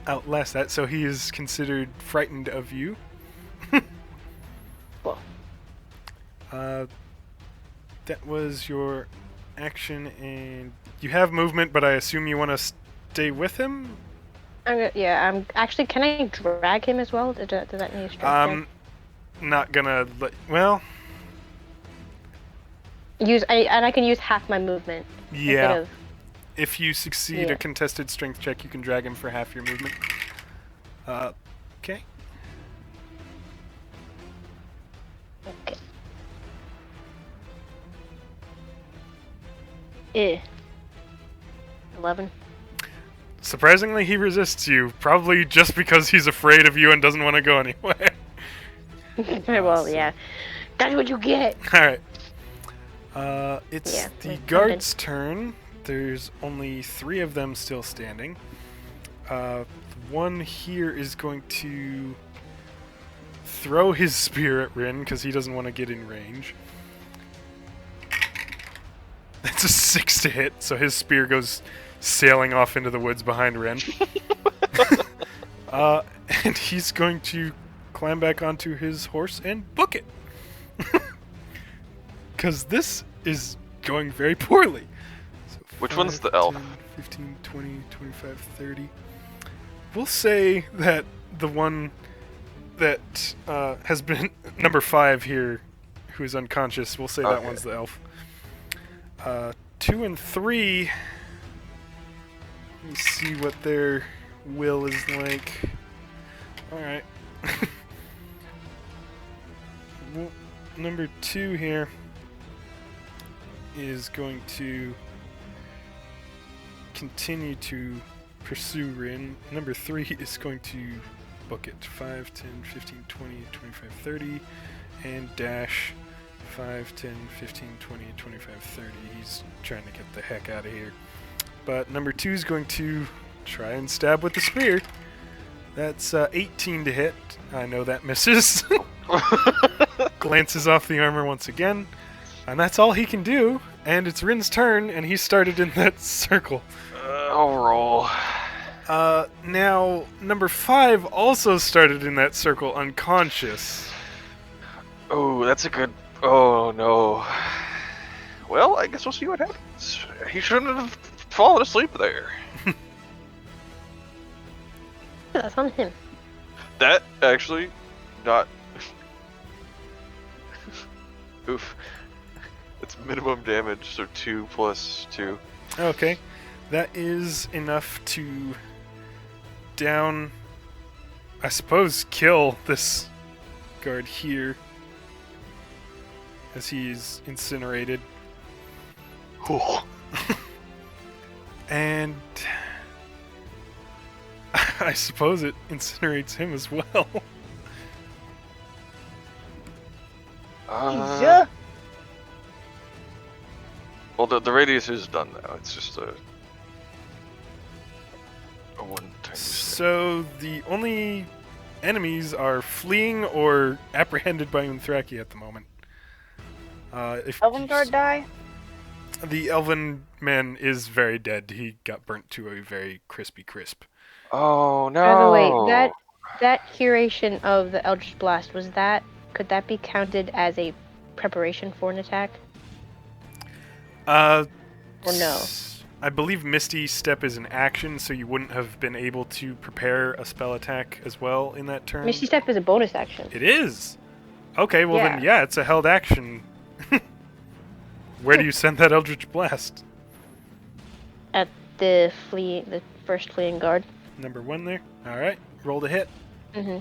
outlast that, so he is considered frightened of you. Cool. That was your action, and you have movement, but I assume you want to stay with him? I'm actually. Can I drag him as well? Does that need a strength check? Not gonna let. Well, I can use half my movement. Yeah. If you succeed a contested strength check, you can drag him for half your movement. Okay. Okay. 11. Surprisingly, he resists you, probably just because he's afraid of you and doesn't want to go anywhere. Well, yeah. That's what you get. Alright. It's the guard's turn. There's only 3 of them still standing. One here is going to throw his spear at Rin because he doesn't want to get in range. That's a 6 to hit, so his spear goes sailing off into the woods behind Ren. And he's going to climb back onto his horse and book it. Because this is going very poorly. So Which 5, one's the elf? 10, 15, 20, 25, 30. We'll say that the one that has been number 5 here, who is unconscious, we'll say that one's the elf. 2 and 3. Let me see what their will is like. Alright. Well, number 2 here is going to continue to pursue Rin. Number 3 is going to book it. 5, 10, 15, 20, 25, 30. And dash 5, 10, 15, 20, 25, 30. He's trying to get the heck out of here. But number 2 is going to try and stab with the spear. That's 18 to hit. I know that misses. Glances off the armor once again. And that's all he can do. And it's Rin's turn, and he started in that circle. I'll roll. Now, number 5 also started in that circle unconscious. Oh, that's a good... Oh, no. Well, I guess we'll see what happens. He shouldn't have fallen asleep there. That's on him. That, actually, not... Oof. It's minimum damage, so 2 plus 2. Okay. That is enough to down, I suppose, kill this guard here as he's incinerated. And I suppose it incinerates him as well. Yeah. Well, the radius is done now. It's just a one time. So the only enemies are fleeing or apprehended by Unthraki at the moment. If Elven guard die? The elven man is very dead. He got burnt to a very crispy crisp. Oh no! By the way, that curation of the Eldritch Blast, could that be counted as a preparation for an attack? Or no? I believe Misty Step is an action, so you wouldn't have been able to prepare a spell attack as well in that turn. Misty Step is a bonus action. It is? Okay, well Yeah. then, yeah, it's a held action. Where do you send that Eldritch Blast? At the first fleeing guard. Number 1 there. Alright, roll to hit. Mm-hmm.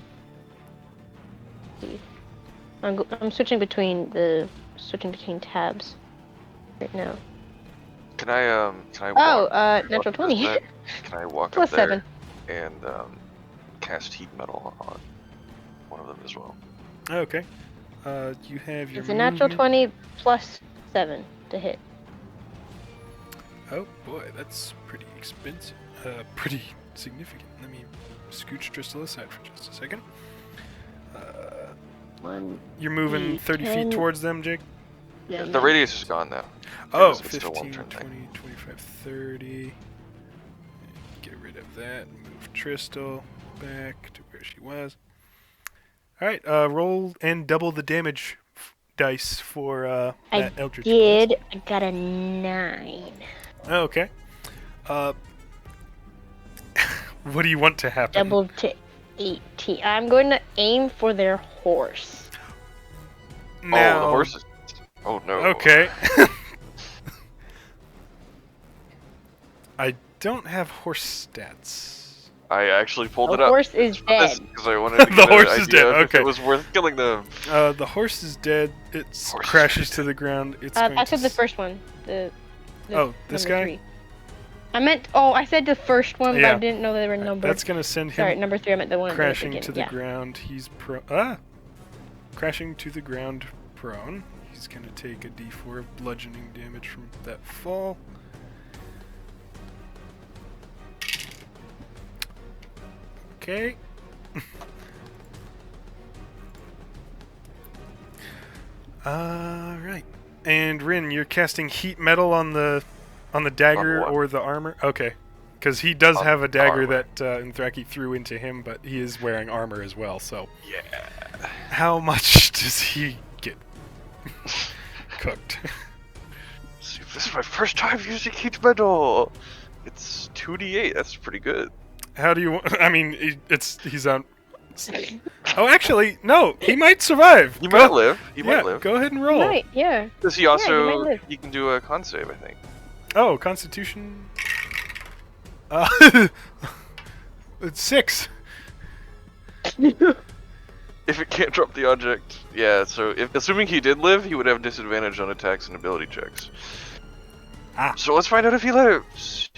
I'm switching between tabs right now. Can I natural 20. Can I walk Plus up there 7. and cast heat metal on one of them as well? Okay. You have your It's a natural movement. 20 plus 7 to hit. Oh boy, that's pretty expensive. Pretty significant. Let me scooch Driscoll aside for just a second. You're moving 30 feet 10. towards them, Jake? Yeah, The radius is gone now. Oh, It's still 15, one turn 20, thing. 25, 30. Get rid of that. Move Tristel back to where she was. Alright, roll and double the damage dice for that Eldritch Blast. I got a 9. Oh, okay. What do you want to happen? Doubled to 18. I'm going to aim for their horse. Now, Oh, the horse is... Oh no. Okay. I don't have horse stats. I actually pulled The it up. horse is dead. Because I wanted to The get horse an is idea dead, of if okay. it was worth killing them. The horse is dead. It Horse is crashes dead. to the ground. It's going I to said the first one. The Oh, this number guy? 3. I said the first one, Yeah. but I didn't know they were numbered. That's going to send him Sorry, number 3, I meant the one crashing at the to the beginning. ground. He's crashing to the ground prone. He's going to take a d4 of bludgeoning damage from that fall. Okay. Alright. And Rin, you're casting heat metal on the dagger what? or the armor? Okay. Because he does On have a dagger armor. that Unthraki threw into him, but he is wearing armor as well, so. Yeah. How much does he get cooked? See, this is my first time using heat metal. It's 2d8. That's pretty good. How do you? I mean, he's on. Oh, actually, no. He might survive. He Go- might live. He yeah, might live. go ahead and roll. Right, yeah. Does he he also? might live. He can do a con save, I think. Oh, Constitution. It's 6. If it can't drop the object, yeah. So, assuming he did live, he would have disadvantage on attacks and ability checks. Ah. So let's find out if he lives.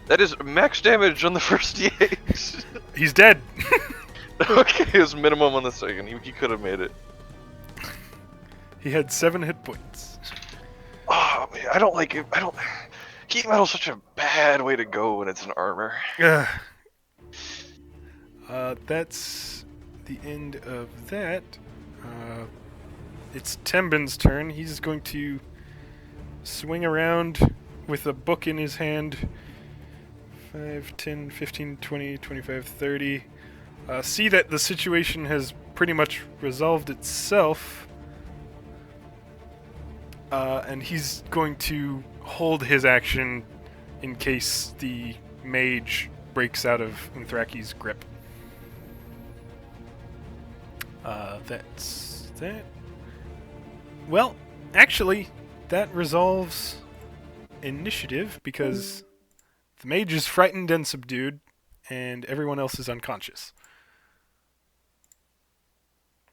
That is max damage on the first d8. He's dead. Okay, his minimum on the second. He could have made it. He had 7 hit points. Oh man, I don't like it. Heat metal's such a bad way to go when it's an armor. Ugh. That's the end of that. It's Tembin's turn. He's going to swing around with a book in his hand. 5, 10, 15, 20, 25, 30. See that the situation has pretty much resolved itself. And he's going to hold his action in case the mage breaks out of Unthraki's grip. That's that. Well, actually, that resolves initiative because the mage is frightened and subdued, and everyone else is unconscious.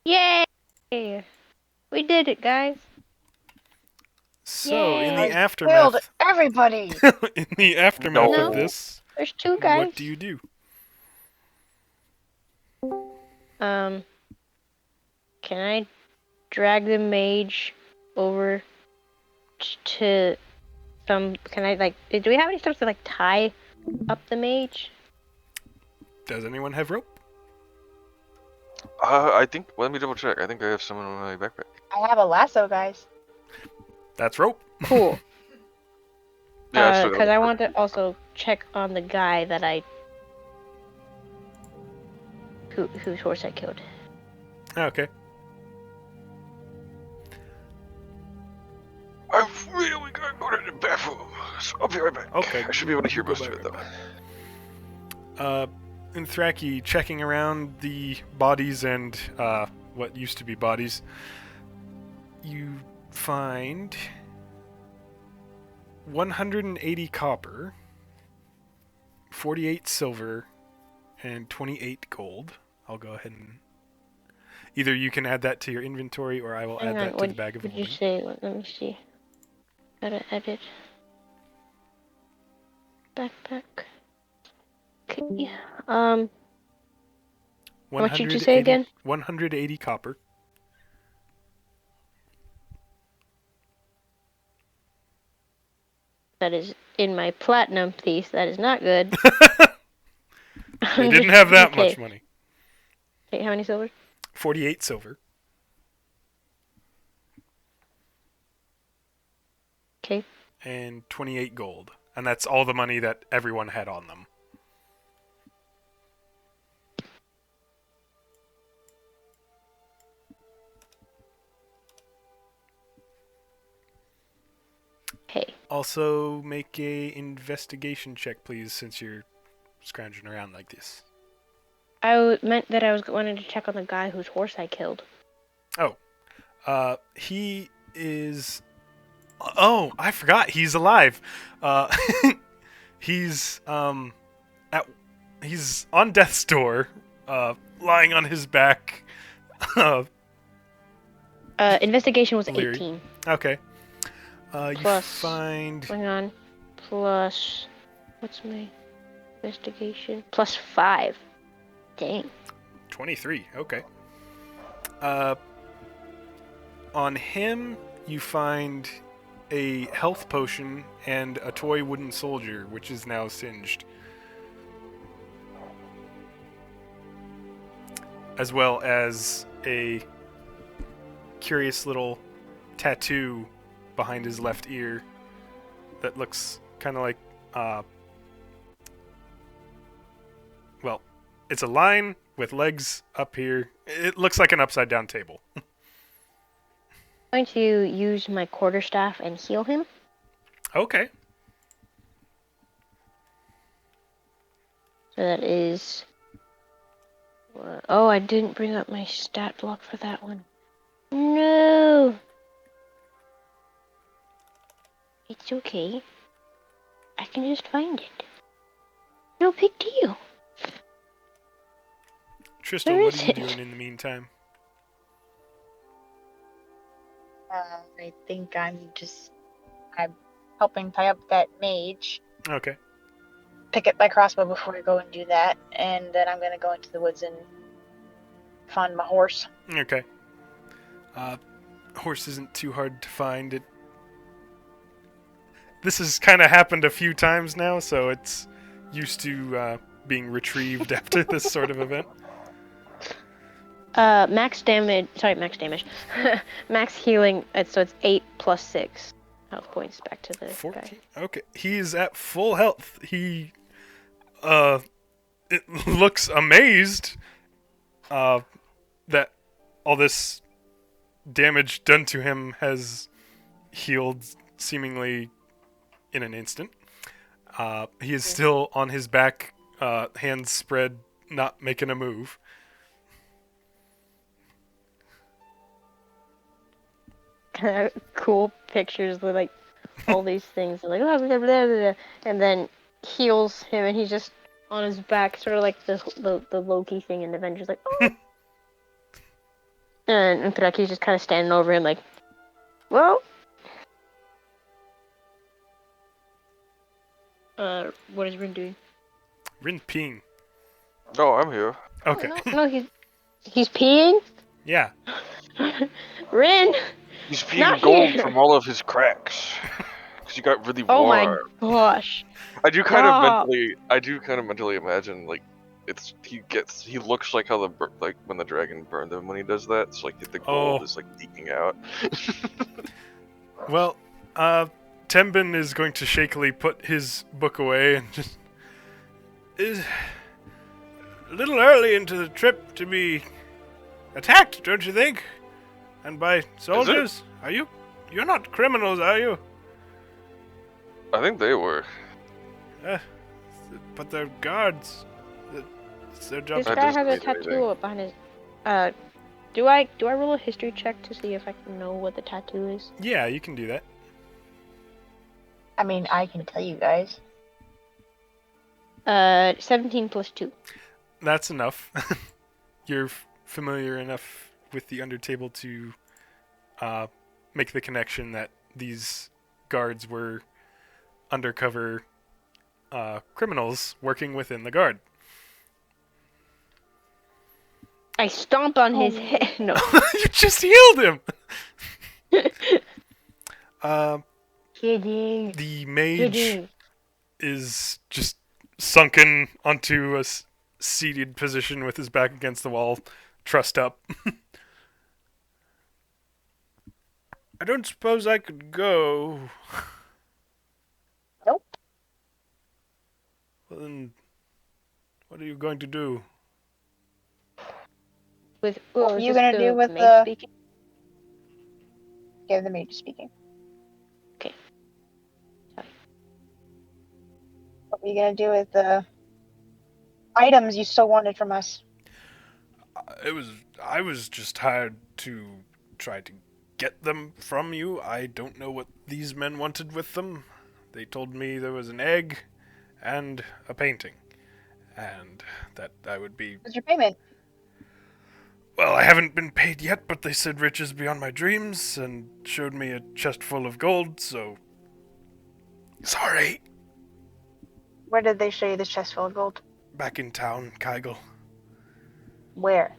Yay! We did it, guys. So, in Yay. the Killed aftermath, everybody. in the aftermath No. of this, There's 2 guys. what do you do? Can I drag the mage over to some? Can I like? Do we have any stuff to like tie up the mage? Does anyone have rope? I think. Let me double check. I think I have some in my backpack. I have a lasso, guys. That's rope. Cool. Yeah, I still Because got I it. want to also check on the guy that whose horse I killed. Okay. I've really got to go to the bathroom, so I'll be right back. Okay. I should be able to hear Go most by of it, right though. In Thraki, checking around the bodies and what used to be bodies, you find 180 copper, 48 silver, and 28 gold. I'll go ahead and either you can add that to your inventory, or I will add that to the bag of What did you holding. say? Let me see. Gotta edit. Backpack. Okay. How much did you say again? 180 copper. That is in my platinum piece. That is not good. They didn't have that much money. Okay, how many silver? 48 silver. Okay. And 28 gold. And that's all the money that everyone had on them. Okay. Also, make a investigation check, please, since you're scrounging around like this. I meant that I was wanting to check on the guy whose horse I killed. He is... Oh, I forgot. He's alive. He's, he's on death's door, lying on his back. Investigation was Leary. 18. Okay. You Plus- find... Hang on. Plus... What's my investigation? Plus 5. Dang. 23, okay. On him, you find a health potion and a toy wooden soldier, which is now singed. As well as a curious little tattoo behind his left ear that looks kind of like, well, it's a line with legs up here. It looks like an upside down table. I'm going to use my quarterstaff and heal him. Okay. So that is... Oh, I didn't bring up my stat block for that one. No! It's okay. I can just find it. No big deal. Tristel, Where what is are you it? doing in the meantime? I think I'm helping tie up that mage. Okay. Pick up my crossbow before I go and do that, and then I'm gonna go into the woods and find my horse. Okay. Horse isn't too hard to find. This has kind of happened a few times now, so it's used to being retrieved after this sort of event. Max damage. Sorry, max damage. Max healing. So it's 8 plus 6 health points back to the 14. guy. Okay. He's at full health. He it looks amazed that all this damage done to him has healed seemingly in an instant. He is still on his back, hands spread, not making a move. Cool pictures with like all these things, like blah, blah, blah, blah, and then heals him, and he's just on his back, sort of like the Loki thing in Avengers, like, oh. And Thraki's just kind of standing over him, like, well. What is Rin doing? Rin peeing. Oh, I'm here. Okay. No, he's peeing. Yeah. Rin. He's peeing Not gold here. from all of his cracks. Because he got really Oh warm. my gosh. I do kind of Stop. mentally imagine, like, he looks like how like when the dragon burned him when he does that. It's like the gold is like leaking out. Well, Tembin is going to shakily put his book away and just is a little early into the trip to be attacked, don't you think? And by soldiers? Are you? You're not criminals, are you? I think they were. But they're guards. It's their job. This That guy doesn't has a mean anything. tattoo up behind his. Do I roll a history check to see if I can know what the tattoo is? Yeah, you can do that. I mean, I can tell you guys. 17 plus 2. That's enough. You're familiar enough with the Undertable to make the connection that these guards were undercover criminals working within the guard. I stomp on his head. No. You just healed him! Kidding. The mage Kidding. is just sunken onto a seated position with his back against the wall, trussed up. I don't suppose I could go. Nope. Well, then, what are you going to do? With What oh, are is you this gonna do with mage the- speaking? Yeah, the mage speaking. Okay. What are you gonna do with the items you still wanted from us? I was just hired to try to get them from you. I don't know what these men wanted with them. They told me there was an egg and a painting, and that I would be... What's your payment? Well, I haven't been paid yet, but they said riches beyond my dreams and showed me a chest full of gold, so... Sorry. Where did they show you this chest full of gold? Back in town, Caigal. Where?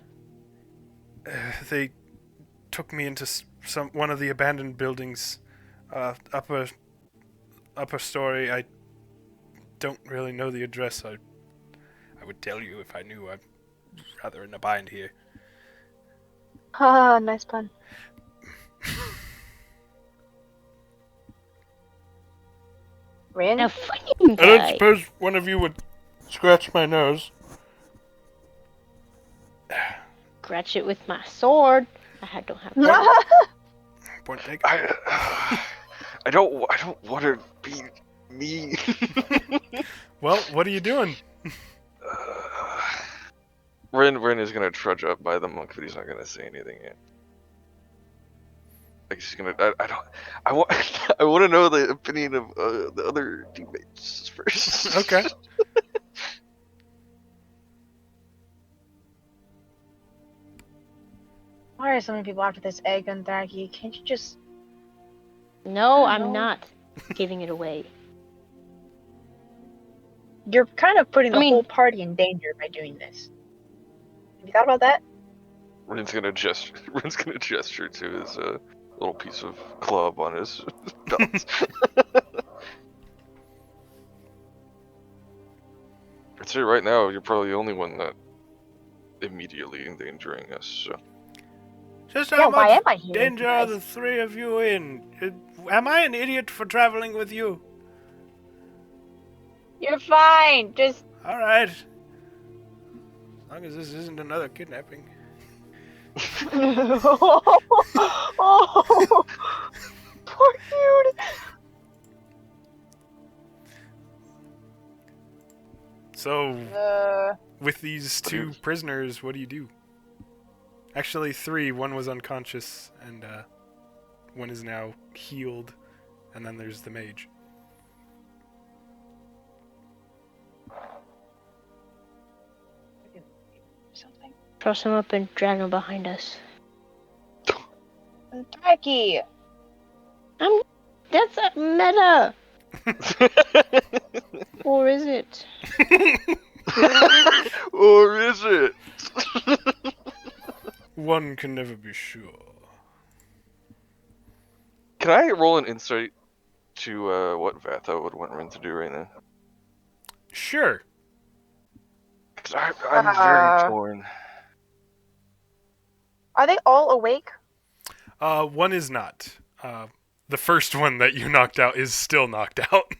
They took me into one of the abandoned buildings, upper story. I don't really know the address. I would tell you if I knew. I'm rather in a bind here. Ah, nice pun. Rin? Now fucking I don't die. suppose one of you would scratch my nose. Scratch it with my sword. I don't have one. Point taken. I don't want to be me. Well, what are you doing? Rin is gonna trudge up by the monk, but he's not gonna say anything yet. Like he's gonna. I want. I want to know the opinion of the other teammates first. Okay. Why are so many people after this egg on Thraki? Can't you just... No, I I'm don't know. not giving it away. You're kind of putting the I mean- whole party in danger by doing this. Have you thought about that? Rin's gonna gesture to his little piece of club on his belt. I'd say right now you're probably the only one that immediately endangering us. So. Just Yeah, how why much am I here? danger are the three of you in? Am I an idiot for traveling with you? You're fine. Just... All right. As long as this isn't another kidnapping. oh, poor dude. So, with these two prisoners, what do you do? Actually, three. One was unconscious, and one is now healed, and then there's the mage. Toss him up and drag him behind us. Tacky. That's a meta! Or is it? Or is it? One can never be sure. Can I roll an insight to what Vatho would want Rin to do right now? Sure. Because I'm very torn. Are they all awake? One is not. The first one that you knocked out is still knocked out.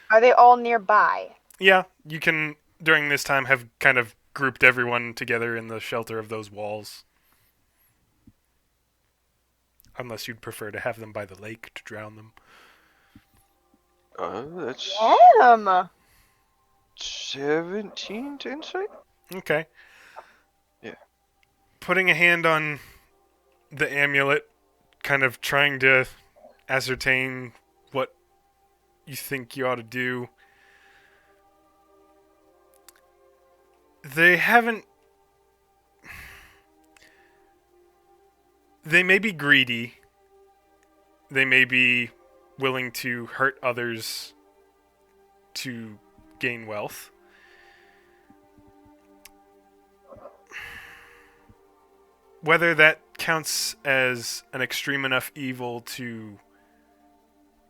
Are they all nearby? Yeah, you can, during this time, have kind of grouped everyone together in the shelter of those walls. Unless you'd prefer to have them by the lake to drown them. That's Damn. 17 to insight? Okay. Yeah. Putting a hand on the amulet, kind of trying to ascertain what you think you ought to do. They haven't... They may be greedy. They may be willing to hurt others to gain wealth. Whether that counts as an extreme enough evil to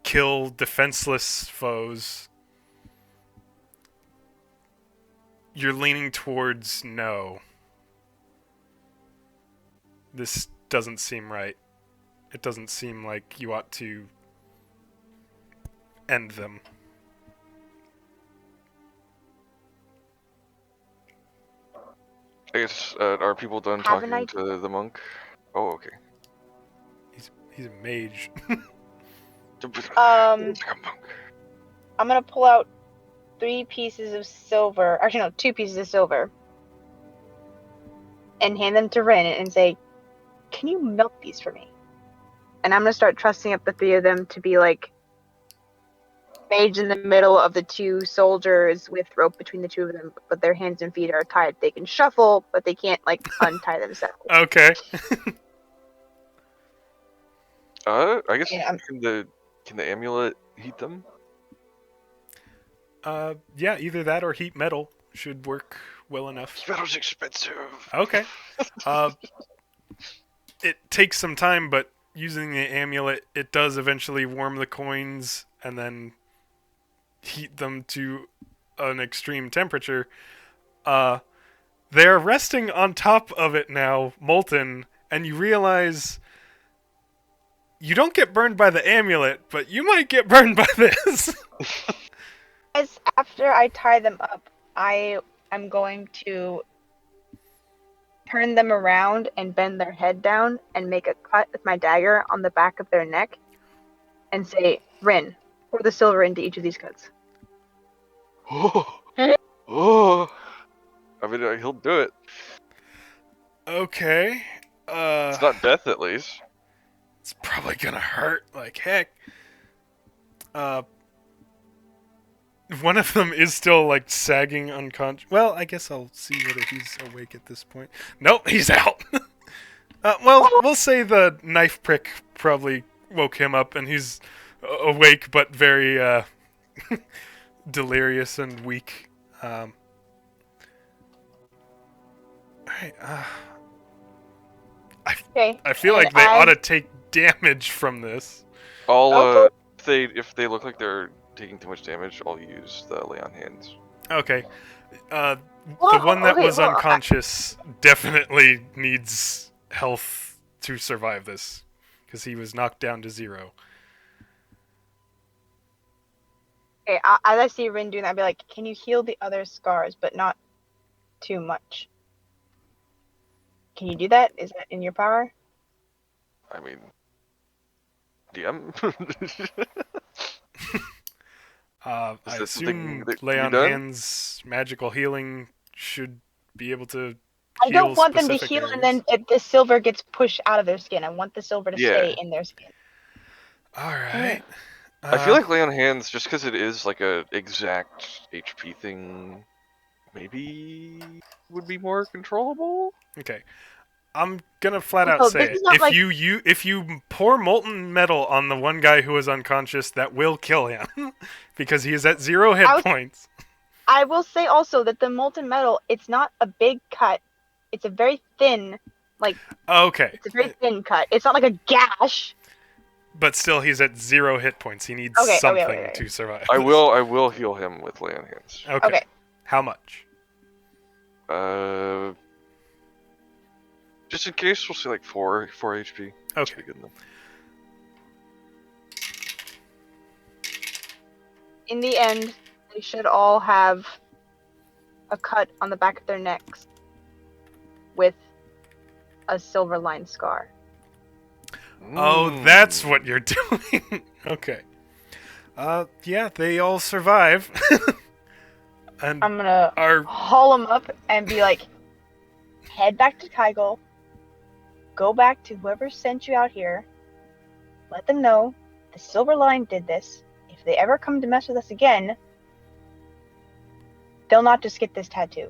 kill defenseless foes, you're leaning towards no. This doesn't seem right. It doesn't seem like you ought to end them. I guess, are people done Have an talking to the monk? Oh, okay. He's a mage. Like a monk. I'm gonna pull out 3 pieces of silver. Actually, no, 2 pieces of silver. And hand them to Rin and say, "Can you melt these for me?" And I'm gonna start trusting up the 3 of them to be like mage in the middle of the 2 soldiers with rope between the 2 of them, but their hands and feet are tied. They can shuffle, but they can't like untie themselves. Okay. I guess Yeah, can the amulet heat them? Yeah, either that or heat metal should work well enough. Metal's expensive. Okay. It takes some time, but using the amulet, it does eventually warm the coins and then heat them to an extreme temperature. They're resting on top of it now, molten, and you realize you don't get burned by the amulet, but you might get burned by this. As after I tie them up, I am going to turn them around and bend their head down and make a cut with my dagger on the back of their neck and say, "Rin, pour the silver into each of these cuts." Oh. Oh. I mean, he'll do it. Okay. It's not death, at least. It's probably gonna hurt like heck. One of them is still like sagging unconscious. Well, I guess I'll see whether he's awake at this point. Nope, he's out. Well, we'll say the knife prick probably woke him up, and he's awake but very delirious and weak. Alright, Okay. I feel and like they ought to take damage from this. I'll if they look like they're taking too much damage, I'll use the lay on hands. Okay. The Well, one that okay, was well, unconscious definitely needs health to survive this, because he was knocked down to 0. Okay, as I see Rin doing that, I'd be like, "Can you heal the other scars, but not too much? Can you do that? Is that in your power?" I mean, DM? I this something assume that can lay be on done? hands magical healing should be able to I don't heal want them to specific heal and areas. then the silver gets pushed out of their skin. I want the silver to Yeah. stay in their skin. Alright. I feel like lay on hands, just because it is like a exact HP thing, maybe would be more controllable. Okay. I'm gonna flat out No, say this it. is not If like- if you pour molten metal on the one guy who is unconscious, that will kill him because he is at 0 hit points. I will say also that the molten metal, it's not a big cut. It's a very thin, Okay, it's a very thin cut. It's not like a gash. but still, he's at 0 hit points. He needs Okay, something okay. to survive. I will heal him with lay on hands. Okay. How much? Just in case, we'll say like 4 HP. That's Okay. pretty good enough. In the end, they should all have a cut on the back of their necks with a silver line scar. Oh, that's what you're doing. Okay. Yeah, they all survive. And I'm gonna are haul them up and be like, head back to Caigal, go back to whoever sent you out here, let them know the silver line did this. If they ever come to mess with us again, they'll not just get this tattoo.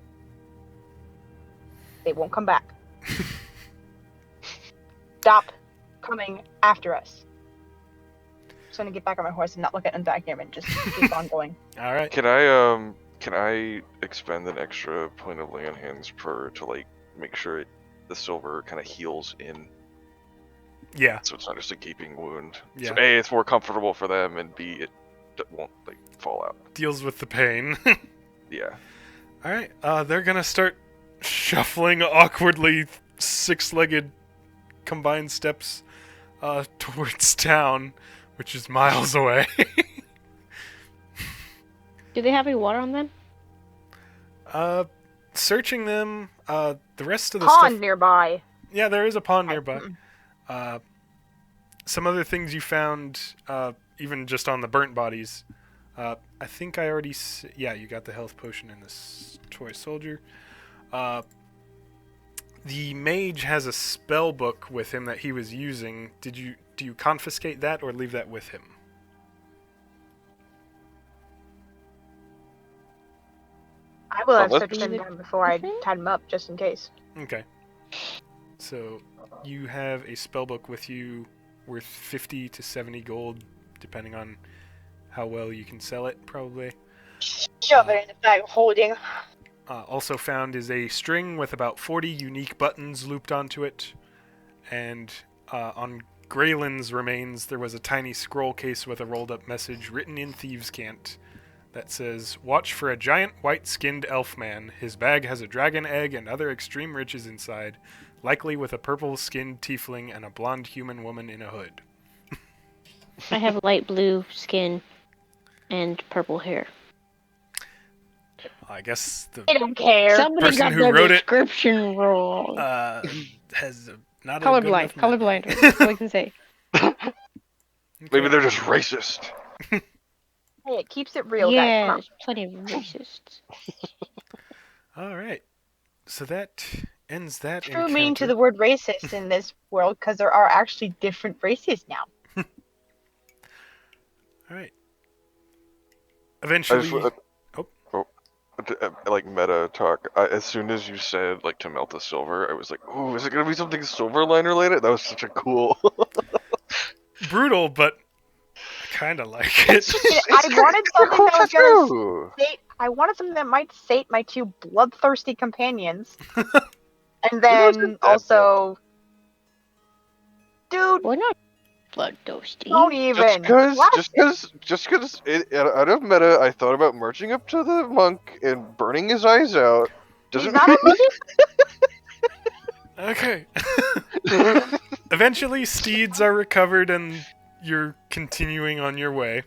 They won't come back. Stop coming after us. Just gonna get back on my horse and not look at him back here and just keep on going. all right. Can I expend an extra point of lay on hands to like make sure the silver kind of heals in, Yeah. so it's not just a gaping wound. Yeah. So A, it's more comfortable for them, and B, it won't like fall out. Deals with the pain. Yeah. All right. They're gonna start shuffling awkwardly, 6-legged combined steps towards town, which is miles away. Do they have any water on them? Searching them. The rest of the Pond stuff. nearby. Yeah, there is a pond nearby. Mm. Some other things you found, even just on the burnt bodies. I think I already. Yeah, you got the health potion in this toy soldier. The mage has a spell book with him that he was using. Do you confiscate that or leave that with him? I will have let's searched him leave it down before I with him? tied him up, just in case. Okay. So you have a spellbook with you worth 50 to 70 gold, depending on how well you can sell it, probably. Shove it in the bag of holding. Also found is a string with about 40 unique buttons looped onto it. And on Graylin's remains, there was a tiny scroll case with a rolled-up message written in thieves' cant that says, "Watch for a giant white-skinned elf man. His bag has a dragon egg and other extreme riches inside, likely with a purple-skinned tiefling and a blonde human woman in a hood." I have light blue skin and purple hair. I guess the I don't care. Somebody person got who the wrote it, description wrong. has not a Colorblind. good enough memory. Colorblind. That's all I can say. Maybe they're just racist. Hey, it keeps it real, Yeah, guys. there's plenty of racists. All right. So that ends that True meaning to encounter. the word racist in this world, because there are actually different races now. All right. I Eventually, just, like meta talk. As soon as you said like to melt the silver, I was like, "Ooh, is it gonna be something silver line related?" That was such a cool. brutal, but I kind of like it. I wanted something cool that was gonna tattoo. sate. I wanted something that might sate my two bloodthirsty companions, and then also, dude, We're not bloodthirsty. don't even. Just because, out of meta, I thought about marching up to the monk and burning his eyes out. Doesn't He's not a Okay. Eventually, steeds are recovered, and you're continuing on your way.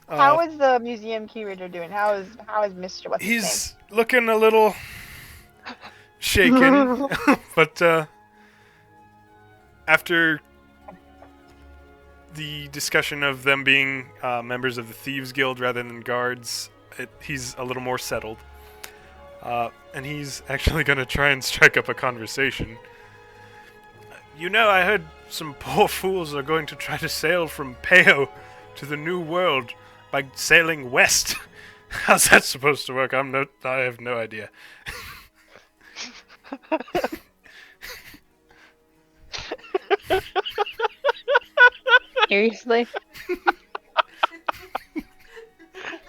How is the museum key reader doing? How is Mr. What's his name? He's looking a little shaken, but after the discussion of them being members of the Thieves Guild rather than guards, he's a little more settled. And he's actually going to try and strike up a conversation. You know, I heard some poor fools are going to try to sail from Peo to the New World by sailing west. How's that supposed to work? I have no idea. Seriously?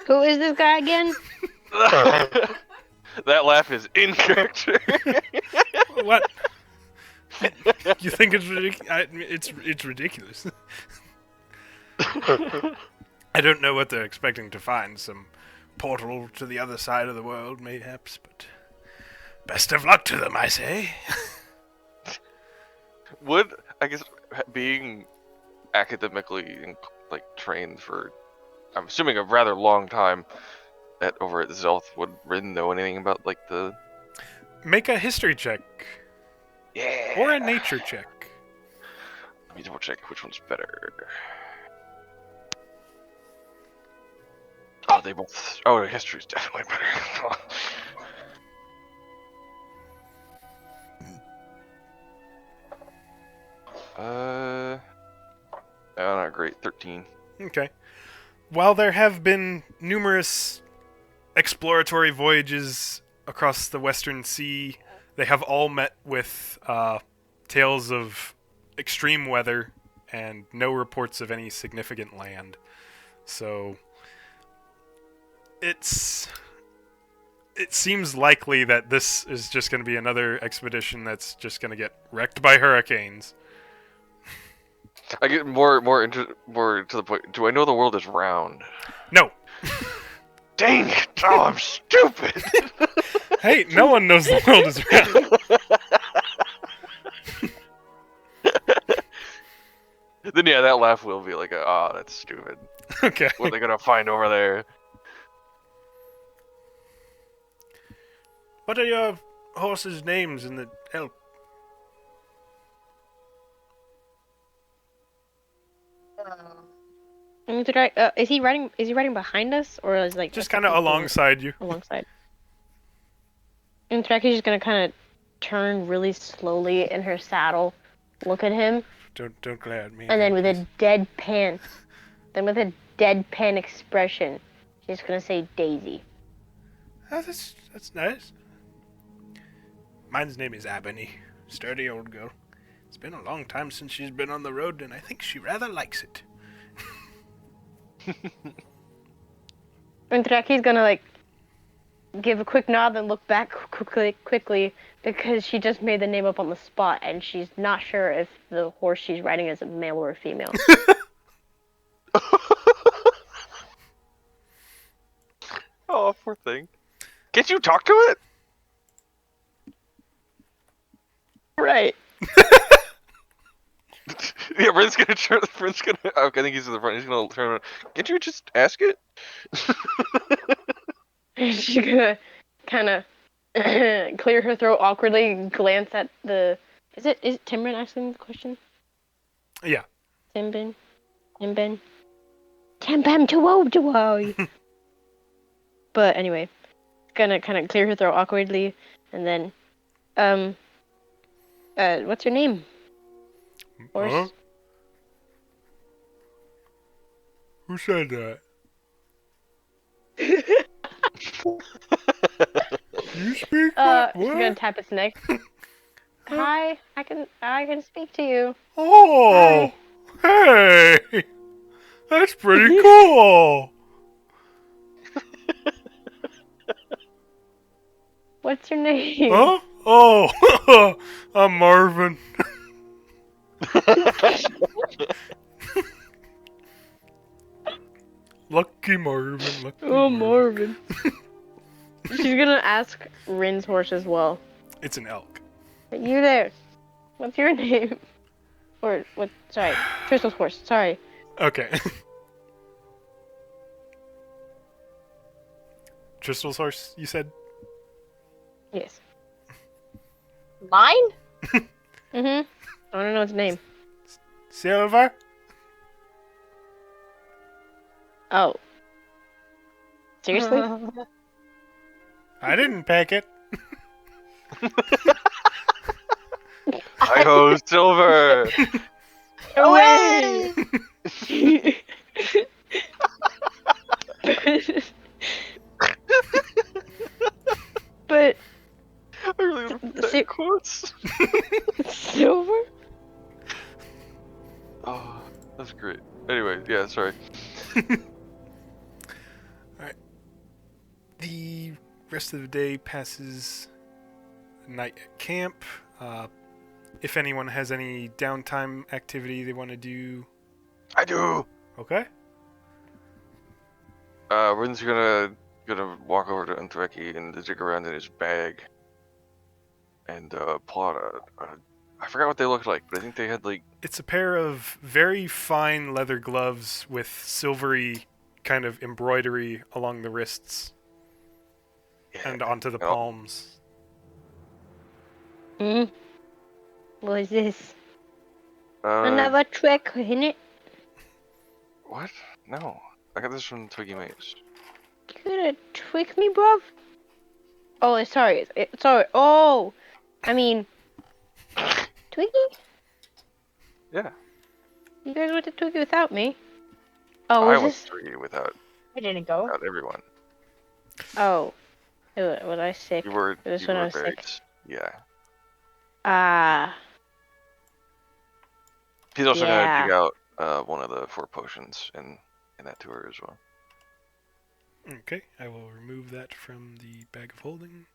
Who is this guy again? That laugh is in character. What? You think it's ridiculous? It's ridiculous. I don't know what they're expecting to find. Some portal to the other side of the world, mayhaps, but best of luck to them, I say. Would, I guess, being academically trained for, I'm assuming, a rather long time over at Zelth, would Rin know anything about the? Make a history check. Yeah. Or a nature check. Let me double check which one's better. Oh, they both. Oh, the history's definitely better. Not great. 13. Okay. While there have been numerous exploratory voyages across the Western Sea, they have all met with tales of extreme weather and no reports of any significant land. So it seems likely that this is just going to be another expedition that's just going to get wrecked by hurricanes. I get more to the point. Do I know the world is round? No. Dang it! Oh, I'm stupid. Hey, no one knows the world is round. Then yeah, that laugh will be like, oh, that's stupid. Okay. What are they gonna find over there? What are your horses' names in the elk? Is he riding? Is he riding behind us, or is Just kind of alongside you? Alongside. And Traki's just gonna kind of turn really slowly in her saddle, look at him, Don't glare at me. and then with a deadpan expression, she's gonna say Daisy. Oh, that's nice. Mine's name is Ebony. Sturdy old girl. It's been a long time since she's been on the road, and I think she rather likes it. And Traki's gonna give a quick nod and look back quickly because she just made the name up on the spot and she's not sure if the horse she's riding is a male or a female. Oh, poor thing. Can't you talk to it? Right. Yeah, Rin's gonna turn. Rin's gonna. Okay, I think he's in the front. He's gonna turn around. Can't you just ask it? She's gonna kind of clear her throat awkwardly and glance at the... Is it Timben asking the question? Yeah. Timben to But anyway, gonna kind of clear her throat awkwardly, and then, what's your name? Horse. Huh? Who said that? You speak what? She's gonna tap its neck. Hi, I can speak to you. Oh, Hi. hey, that's pretty cool. What's your name? Huh? Oh, I'm Marvin. Lucky Marvin. Lucky Oh, Marvin. She's gonna ask Rin's horse as well. It's an elk. You there? What's your name? Or what? Sorry, Crystal's horse. Sorry. Okay. Tristle's horse, you said? Yes. Mine? I want to know its name. Silver? Oh. Seriously? I didn't pick it. Hi-ho, Silver! Away! but I really want to put that See- in quotes. silver. Oh, that's great. Anyway, yeah, sorry. The rest of the day passes the night at camp. If anyone has any downtime activity they want to do, I do. okay? Rin's gonna walk over to Untreki and dig around in his bag and pull out I forgot what they looked like, but I think they had like It's a pair of very fine leather gloves with silvery kind of embroidery along the wrists and onto the palms. Hmm. What is this? Another trick, isn't it? what? No, I got this from Twiggy Maze. You gonna trick me, bruv? Oh, sorry. Sorry. Oh, I mean, Twiggy? Yeah, You guys went to Twiggy without me. Oh, I was went this? to Twiggy without I didn't go. everyone. Oh, was I sick? You were It was you when I were was very sick. yeah. Ah, He's also gonna dig yeah. out one of the 4 potions in that tour as well. Okay, I will remove that from the bag of holding.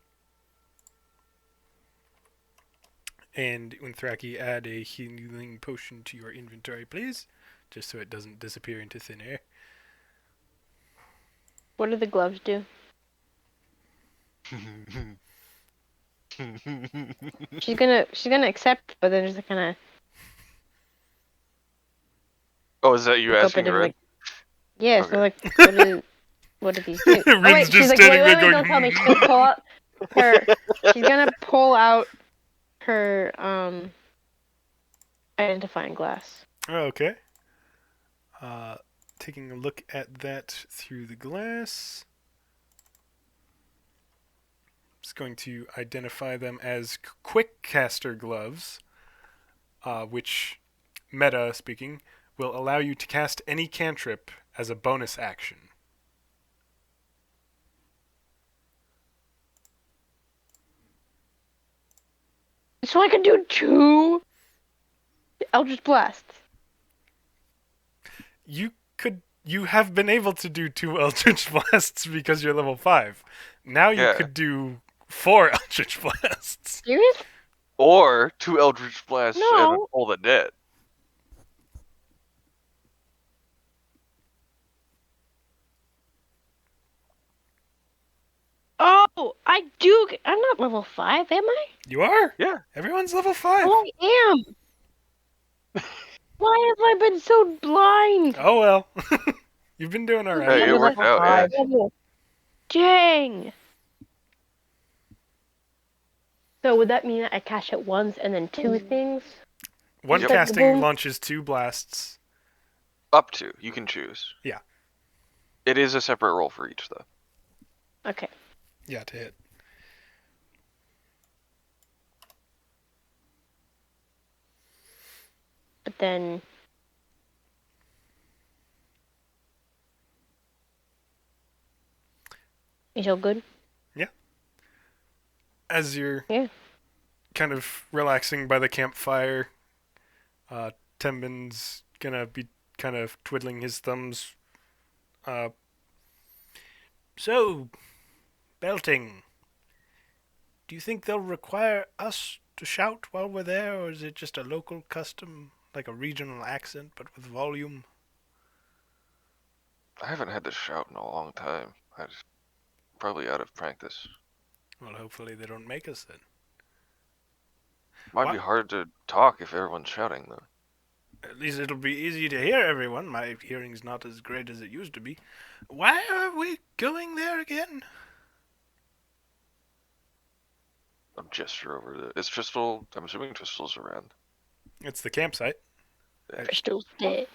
And Unthraki, add a healing potion to your inventory, please, just so it doesn't disappear into thin air. What do the gloves do? She's gonna accept, but then just kind of Oh, is that you look up asking, at him Rin? like, yeah. Okay. So like, what do these do? Oh Rin's wait, just she's like, standing wait, there wait, going, don't tell me. She's gonna pull out her. She's gonna pull out her identifying glass. Okay. Taking a look at that through the glass. It's going to identify them as quick caster gloves, which, meta speaking, will allow you to cast any cantrip as a bonus action. So I can do 2 Eldritch Blasts. You have been able to do 2 Eldritch Blasts because you're level 5. Now you Yeah. could do 4 Eldritch Blasts. Serious? Or 2 Eldritch Blasts and No. Pull the Dead. Oh, I do. I'm not level 5, am I? You are? Yeah. Everyone's level 5. Oh, I am. Why have I been so blind? Oh well. You've been doing alright. Hey, it You're worked level out, yeah. 5. Dang. So would that mean that I cash it once and then 2 things? One Yep. casting Boom. launches 2 blasts. Up to. You can choose. Yeah. It is a separate roll for each, though. Okay. Yeah, to hit. But then... Is all good? As you're Yeah. kind of relaxing by the campfire, Tembin's gonna be kind of twiddling his thumbs. So, belting. Do you think they'll require us to shout while we're there, or is it just a local custom, like a regional accent but with volume? I haven't had to shout in a long time. I just probably out of practice. Well, hopefully they don't make us then. Might What? be hard to talk if everyone's shouting, though. At least it'll be easy to hear everyone. My hearing's not as great as it used to be. Why are we going there again? I'll gesture over the. Is Tristal? I'm assuming Tristal's around. It's the campsite. Crystal's dead.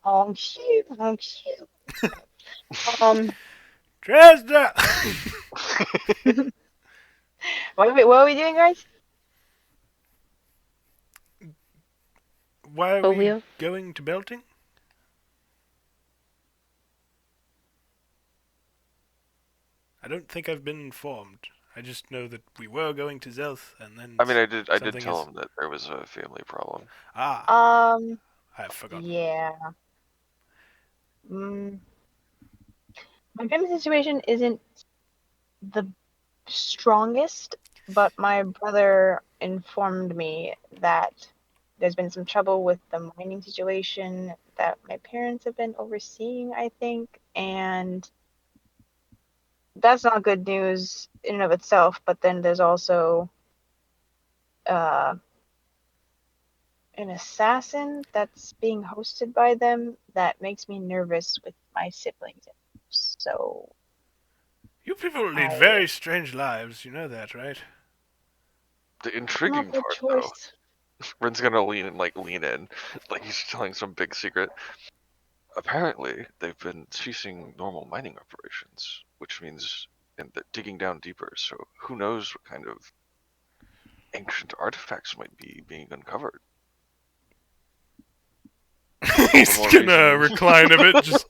Oh, shoot. Oh, shoot. Dresda! What are we doing, guys? Why are Polio? we going to belting? I don't think I've been informed. I just know that we were going to Zelth, and then I mean, I did something tell is- him that there was a family problem. I've forgotten. Yeah. Mm, my family situation isn't the strongest, but my brother informed me that there's been some trouble with the mining situation that my parents have been overseeing, I think, and that's not good news in and of itself, but then there's also uh, an assassin that's being hosted by them that makes me nervous with my siblings. So You people lead I very strange lives. You know that, right? The not intriguing the part, though, choice. Ren's gonna lean in, like he's telling some big secret. Apparently, they've been ceasing normal mining operations, which means and they're digging down deeper. So who knows what kind of ancient artifacts might be being uncovered. He's more gonna reason- recline a bit. Just.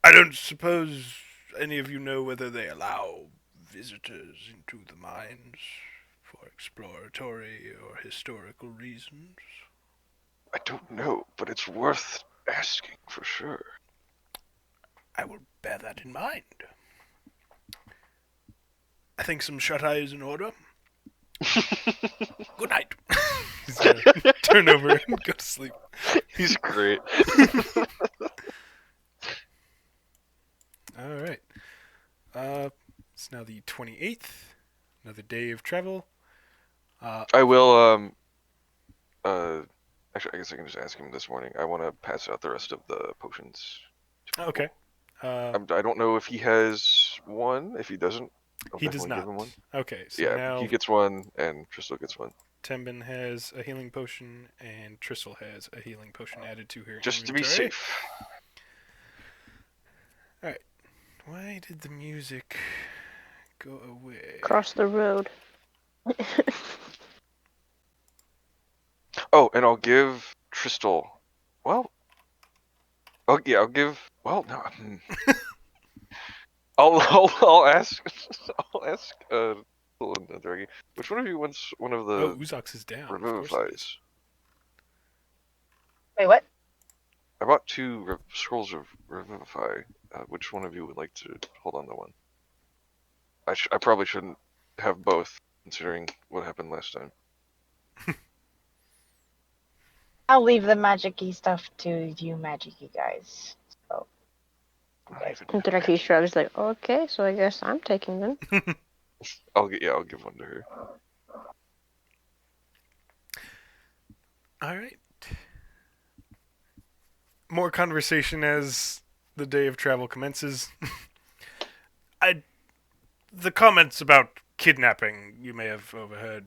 I don't suppose any of you know whether they allow visitors into the mines for exploratory or historical reasons. I don't know, but it's worth asking for sure. I will bear that in mind. I think some shut-eye is in order. Good night. He's gonna turn over and go to sleep. He's great. All right. It's now the 28th. Another day of travel. I will. Actually, I guess I can just ask him this morning. I want to pass out the rest of the potions. Okay. I don't know if he has one. If he doesn't, I'll He does definitely not. give him one. Okay, so Yeah, now he gets one, and Crystal gets one. Tembin has a healing potion, and Trissel has a healing potion added to her Just to inventory. be safe. Alright. Why did the music go away? Across the road. Oh, and I'll give Crystal. Well, I'll give. Well, no. I'll ask. I'll ask. Draggy, which one of you wants one of Oh, the Uzox is down. Of course it is. revivifies? Wait, what? I bought two scrolls of revivify. Which one of you would like to hold on to one? I probably shouldn't have both, considering what happened last time. I'll leave the magic-y stuff to you magic-y guys. So, okay. And Draki shrugs like, okay, so I guess I'm taking them. I'll give one to her. Alright. More conversation as the day of travel commences. The comments about kidnapping you may have overheard.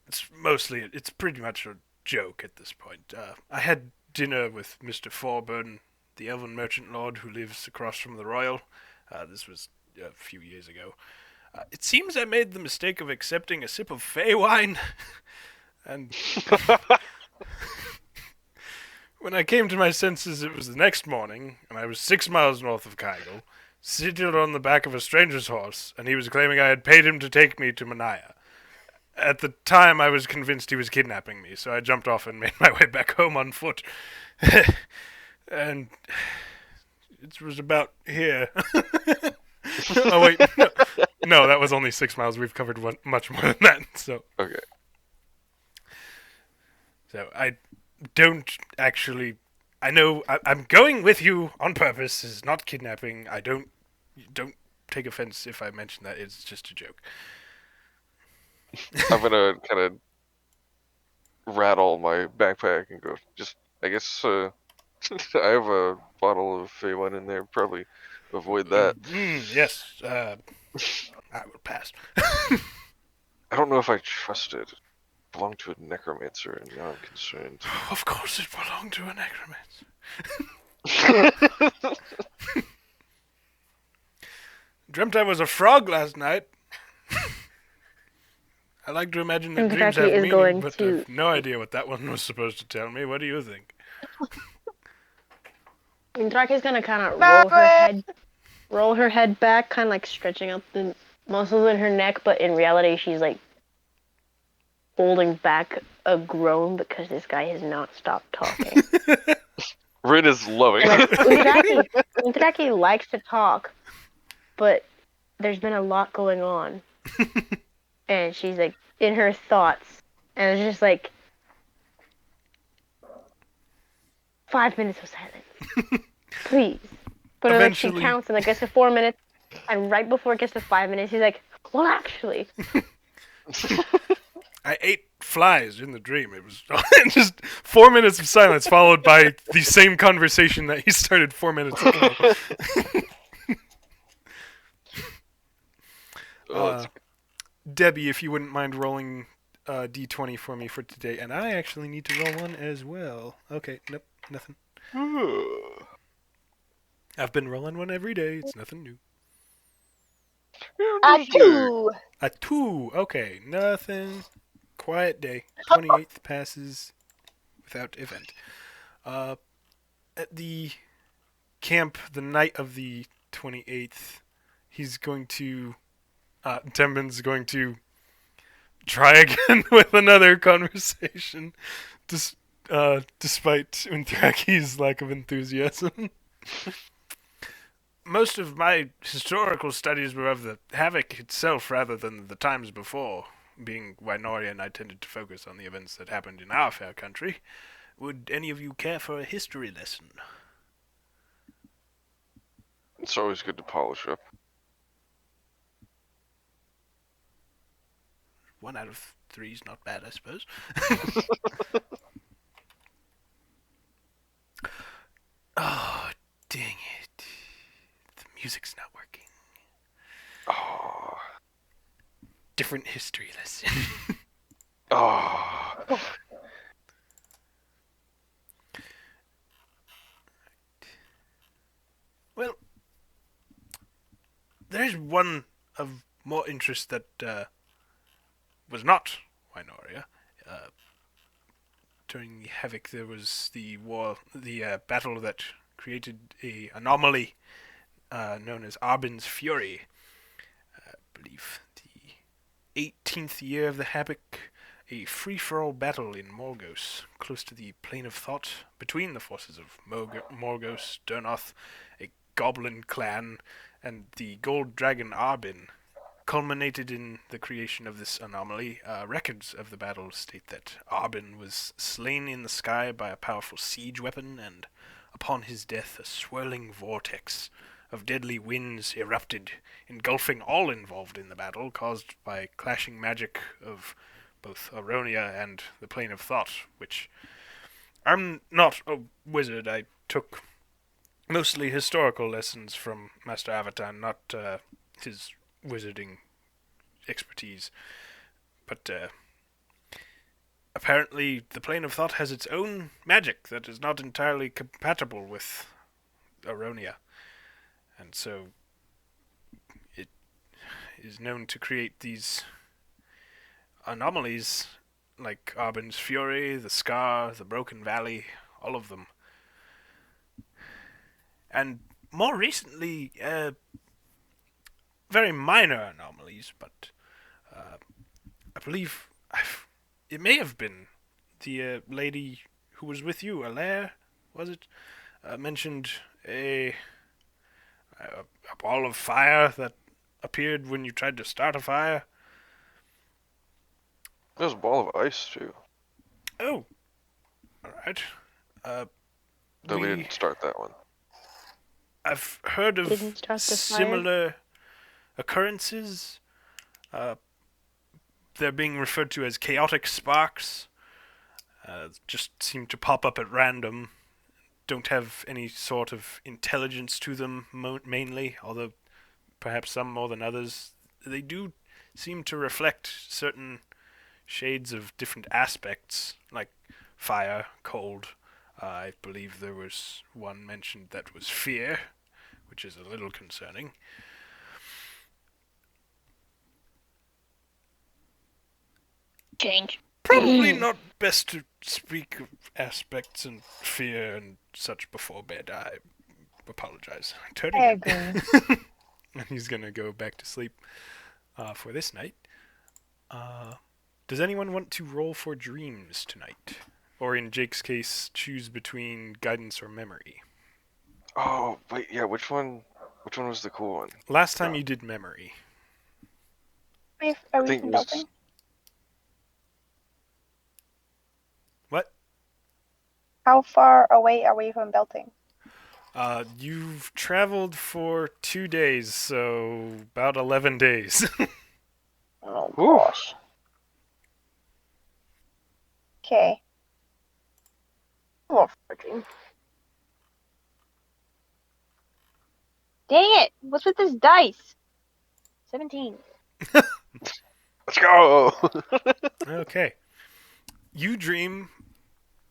It's pretty much a joke at this point. I had dinner with Mr. Forburn, the elven merchant lord who lives across from the Royal. This was a few years ago. It seems I made the mistake of accepting a sip of Fey wine, and when I came to my senses, it was the next morning, and I was 6 miles north of Caigal, seated on the back of a stranger's horse, and he was claiming I had paid him to take me to Manaya. At the time, I was convinced he was kidnapping me, so I jumped off and made my way back home on foot. And it was about here. Oh, wait. No, that was only 6 miles. We've covered much more than that, so... Okay. So I don't actually... I know I'm going with you on purpose. This is not kidnapping. Don't take offense if I mention that. It's just a joke. I'm gonna kind of rattle my backpack and go. I guess I have a bottle of Fey wine in there. Probably avoid that. Yes. I will pass. I don't know if I trust it. Belonged to a necromancer, and now I'm concerned. Of course it belonged to a necromancer. Dreamt I was a frog last night. I like to imagine that And dreams Draki have is meaning, going but to- I've no idea what that one was supposed to tell me. What do you think? Draki's gonna kind of Margaret! roll her head back, kind of like stretching out the muscles in her neck, but in reality, she's like holding back a groan because this guy has not stopped talking. Rin is loving And like it. Undraki likes to talk, but there's been a lot going on, and she's like in her thoughts, and it's just like 5 minutes of silence, please. But like she Eventually- counts and it gets to 4 minutes, and right before it gets to 5 minutes, he's like, "Well, actually." I ate flies in the dream. It was just 4 minutes of silence followed by the same conversation that he started 4 minutes ago. Oh, Debbie, if you wouldn't mind rolling D20 for me for today, and I actually need to roll one as well. Okay, nope, nothing. I've been rolling one every day. It's nothing new. A 2! A 2. Okay, nothing. Quiet day. 28th passes without event. At the camp the night of the 28th, he's going to... Tembin's going to try again with another conversation, despite Unthraki's lack of enthusiasm. Most of my historical studies were of the Havoc itself rather than the times before. Being Wynorian, I tended to focus on the events that happened in our fair country. Would any of you care for a history lesson? it's always good to polish up. 1 out of 3 is not bad, I suppose. Oh, dang it. The music's not working. Oh. Different history lesson. Oh. Well, there's one of more interest that was not Wynoria. During the Havoc, there was the battle that created a anomaly known as Arbin's Fury. I believe the 18th year of the Havoc, a free-for-all battle in Morgos, close to the Plane of Thought, between the forces of Morgos, Durnoth, a goblin clan, and the gold dragon Arbin, culminated in the creation of this anomaly. Records of the battle state that Arbin was slain in the sky by a powerful siege weapon, and upon his death a swirling vortex of deadly winds erupted, engulfing all involved in the battle, caused by clashing magic of both Aronia and the Plane of Thought, which... I'm not a wizard. I took mostly historical lessons from Master Avatan, not his wizarding expertise. But apparently the Plane of Thought has its own magic that is not entirely compatible with Aronia. And so it is known to create these anomalies like Arbin's Fury, the Scar, the Broken Valley, all of them. And more recently, very minor anomalies, but I believe it may have been the lady who was with you, Alaire, was it? Mentioned a ball of fire that appeared when you tried to start a fire. There's a ball of ice, too. Oh, alright. Though we didn't start that one. I've heard of Didn't start the fire? similar occurrences. They're being referred to as chaotic sparks. Just seem to pop up at random. Don't have any sort of intelligence to them, mainly, although perhaps some more than others. They do seem to reflect certain shades of different aspects, like fire, cold. I believe there was one mentioned that was fear, which is a little concerning. Change. Probably not best to speak of aspects and fear and such before bed. apologize. I Turning it. agree. And he's gonna go back to sleep for this night. Does anyone want to roll for dreams tonight? Or in Jake's case, choose between guidance or memory? Oh, wait, yeah, which one was the cool one? Last time you did memory. Are I we think from it was... Belting? What? How far away are we from Belting? You've traveled for 2 days, so about 11 days. Oh Whew. gosh. Okay. Roll for a dream. Dang it! What's with this dice? 17. Let's go! Okay. You dream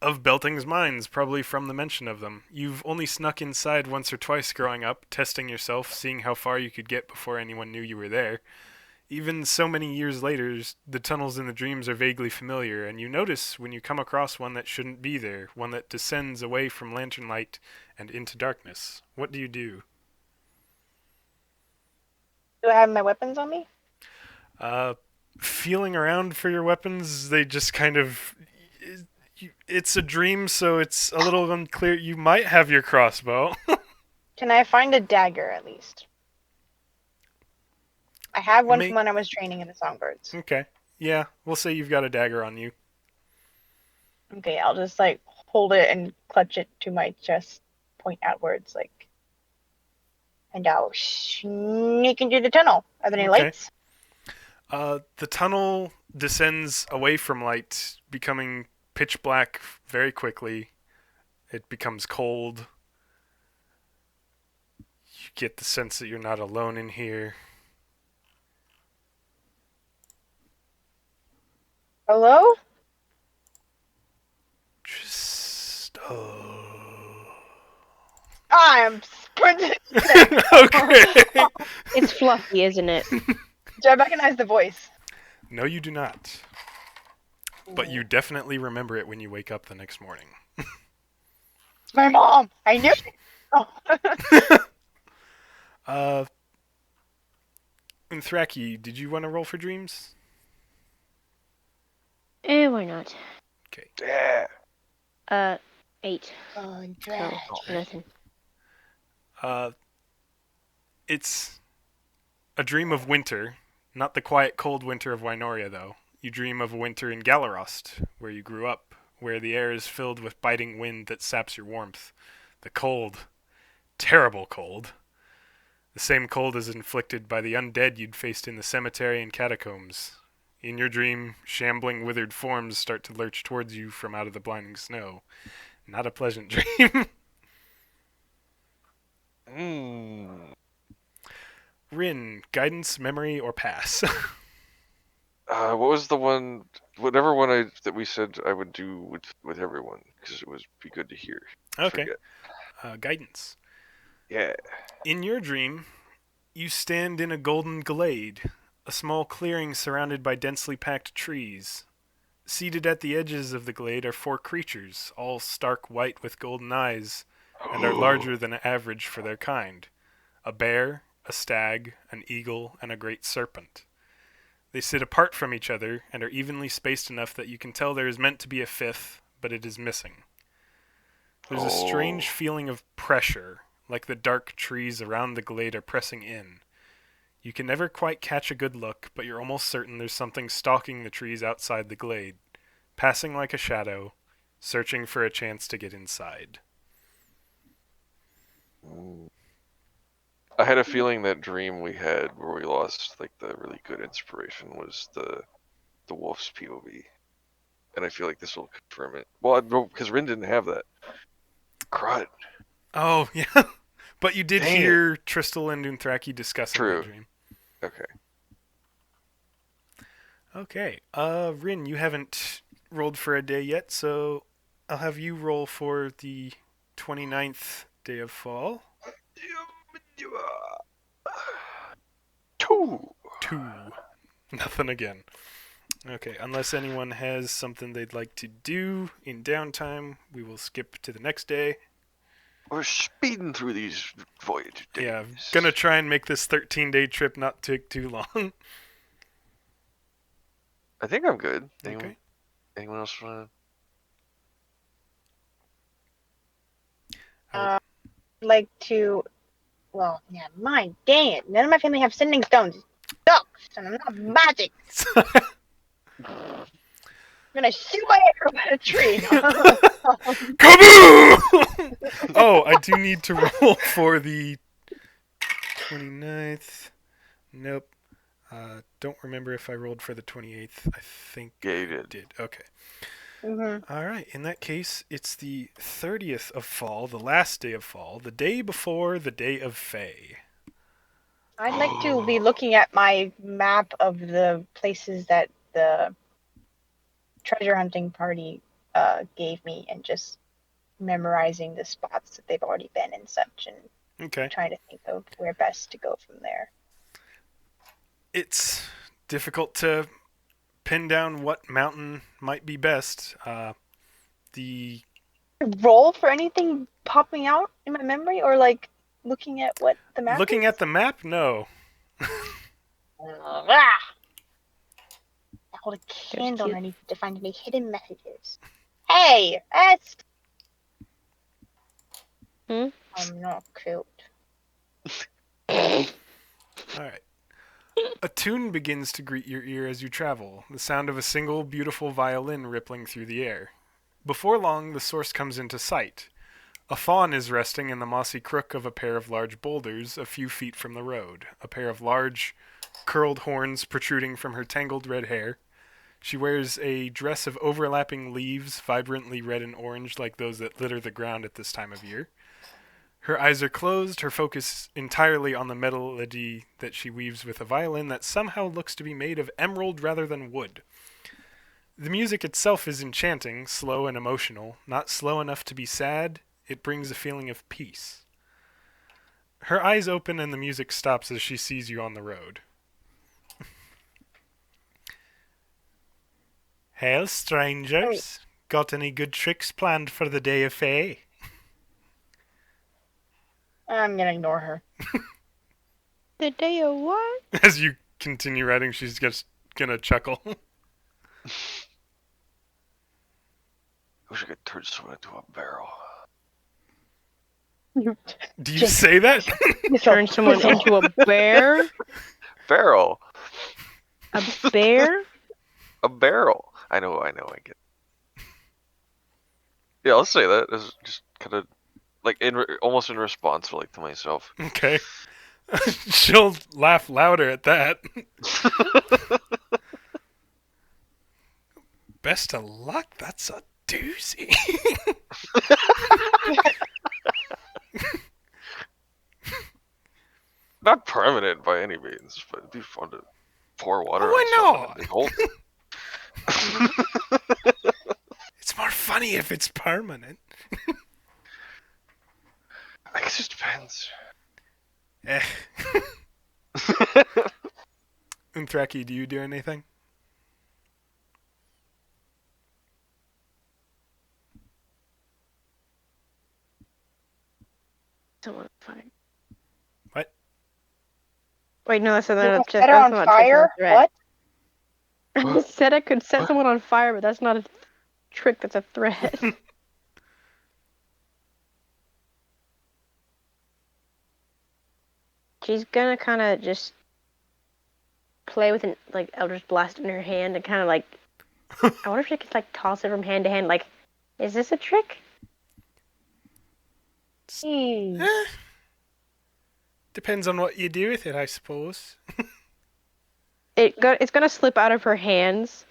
of Belting's mines, probably from the mention of them. You've only snuck inside once or twice growing up, testing yourself, seeing how far you could get before anyone knew you were there. Even so many years later, the tunnels in the dreams are vaguely familiar, and you notice when you come across one that shouldn't be there, one that descends away from lantern light and into darkness. What do you do? Do I have my weapons on me? Feeling around for your weapons, they just kind of... It's a dream, so it's a little unclear. You might have your crossbow. Can I find a dagger at least? I have one Make- from when I was training in the Songbirds. Okay. Yeah, we'll say you've got a dagger on you. Okay, I'll just like hold it and clutch it to my chest, point outwards, like, and I'll sneak into the tunnel. Are there any Okay. lights? The tunnel descends away from light, becoming pitch black very quickly. It becomes cold. You get the sense that you're not alone in here. Hello? Just... I am sprinting. Okay. It's fluffy, isn't it? Do I recognize the voice? No, you do not. But you definitely remember it when you wake up the next morning. It's my mom. I knew it. Oh. Thraki, did you want to roll for dreams? Why not? Okay. Yeah. 8. Oh, So, nothing. It's a dream of winter, not the quiet, cold winter of Wynoria, though. You dream of a winter in Galarost, where you grew up, where the air is filled with biting wind that saps your warmth. The cold, terrible cold. The same cold as inflicted by the undead you'd faced in the cemetery and catacombs. In your dream, shambling, withered forms start to lurch towards you from out of the blinding snow. Not a pleasant dream. Rin, guidance, memory, or pass? What was the one? Whatever one that we said I would do with everyone, because it would be good to hear. Okay. Forget. Guidance. Yeah. In your dream, you stand in a golden glade, a small clearing surrounded by densely packed trees. Seated at the edges of the glade are 4 creatures, all stark white with golden eyes, and are larger than average for their kind. A bear, a stag, an eagle, and a great serpent. They sit apart from each other and are evenly spaced enough that you can tell there is meant to be a 5th, but it is missing. There's a strange feeling of pressure, like the dark trees around the glade are pressing in. You can never quite catch a good look, but you're almost certain there's something stalking the trees outside the glade, passing like a shadow, searching for a chance to get inside. I had a feeling that dream we had where we lost like the really good inspiration was the wolf's POV, and I feel like this will confirm it. Well, because Rin didn't have that. Crud. Oh, yeah. But you did hear Tristal and Unthraki discussing that dream. Okay. Okay. Rin, you haven't rolled for a day yet, so I'll have you roll for the 29th day of fall. 2. 2. Nothing again. Okay, unless anyone has something they'd like to do in downtime, we will skip to the next day. We're speeding through these voyage days. Yeah, gonna try and make this 13-day trip not take too long. I think I'm good. Okay. Anyone else want Like to, well, yeah, my dang it. None of my family have sending stones. Ducks, and I'm not magic. I'm gonna shoot my arrow at a tree. Kaboom! Oh, I do need to roll for the 29th. Nope. Don't remember if I rolled for the 28th. I think to? Yeah, you did. Okay. Mm-hmm. All right. In that case, it's the 30th of fall, the last day of fall, the day before the day of Fae. I'd like to be looking at my map of the places that the treasure hunting party gave me and just memorizing the spots that they've already been and such, and Okay. trying to think of where best to go from there. It's difficult to pin down what mountain might be best. The Roll for anything popping out in my memory, or like looking at what the map looking is? at the map, no. Ah! I hold a candle cute. underneath it to find any hidden messages. Hey, that's I'm not cute. All right. A tune begins to greet your ear as you travel, the sound of a single beautiful violin rippling through the air. Before long, the source comes into sight. A fawn is resting in the mossy crook of a pair of large boulders a few feet from the road, a pair of large, curled horns protruding from her tangled red hair. She wears a dress of overlapping leaves, vibrantly red and orange like those that litter the ground at this time of year. Her eyes are closed, her focus entirely on the melody that she weaves with a violin that somehow looks to be made of emerald rather than wood. The music itself is enchanting, slow and emotional, not slow enough to be sad. It brings a feeling of peace. Her eyes open and the music stops as she sees you on the road. Hail, strangers. Got any good tricks planned for the day of Fae? I'm gonna ignore her. The day of what? As you continue writing, she's just gonna chuckle. I wish I could turn someone into a barrel. Do you say that? Turn someone into a bear? Barrel. A bear? A barrel. I know, I get. Yeah, I'll say that as just kind of like almost in response, like to myself. Okay. She'll laugh louder at that. Best of luck. That's a doozy. Not permanent by any means, but it'd be fun to pour water Why on not? someone. It's more funny if it's permanent. I guess it depends. Eh. Unthraki, do you do anything? Someone on fire. What? Wait, no, that's not a Set her on fire? What? I said I could set someone on fire, but that's not a trick, that's a threat. She's gonna kind of just play with an Eldritch Blast in her hand and kind of like. I wonder if she could toss it from hand to hand. Like, is this a trick? Depends on what you do with it, I suppose. It's gonna slip out of her hands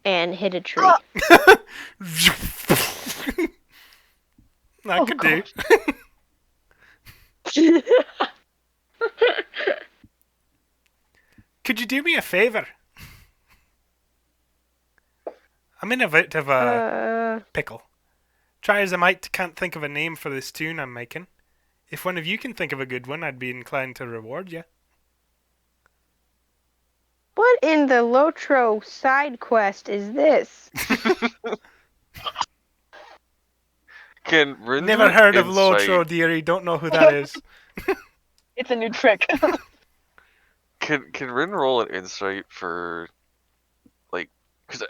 and hit a tree. I could do. Could you do me a favor? I'm in a bit of a pickle. Try as I might, can't think of a name for this tune I'm making. If one of you can think of a good one, I'd be inclined to reward you. What in the Lotro side quest is this? Can Rin Never do heard of insight? Lotro, dearie. Don't know who that is. It's a new trick. Can Rin roll an insight for, like, because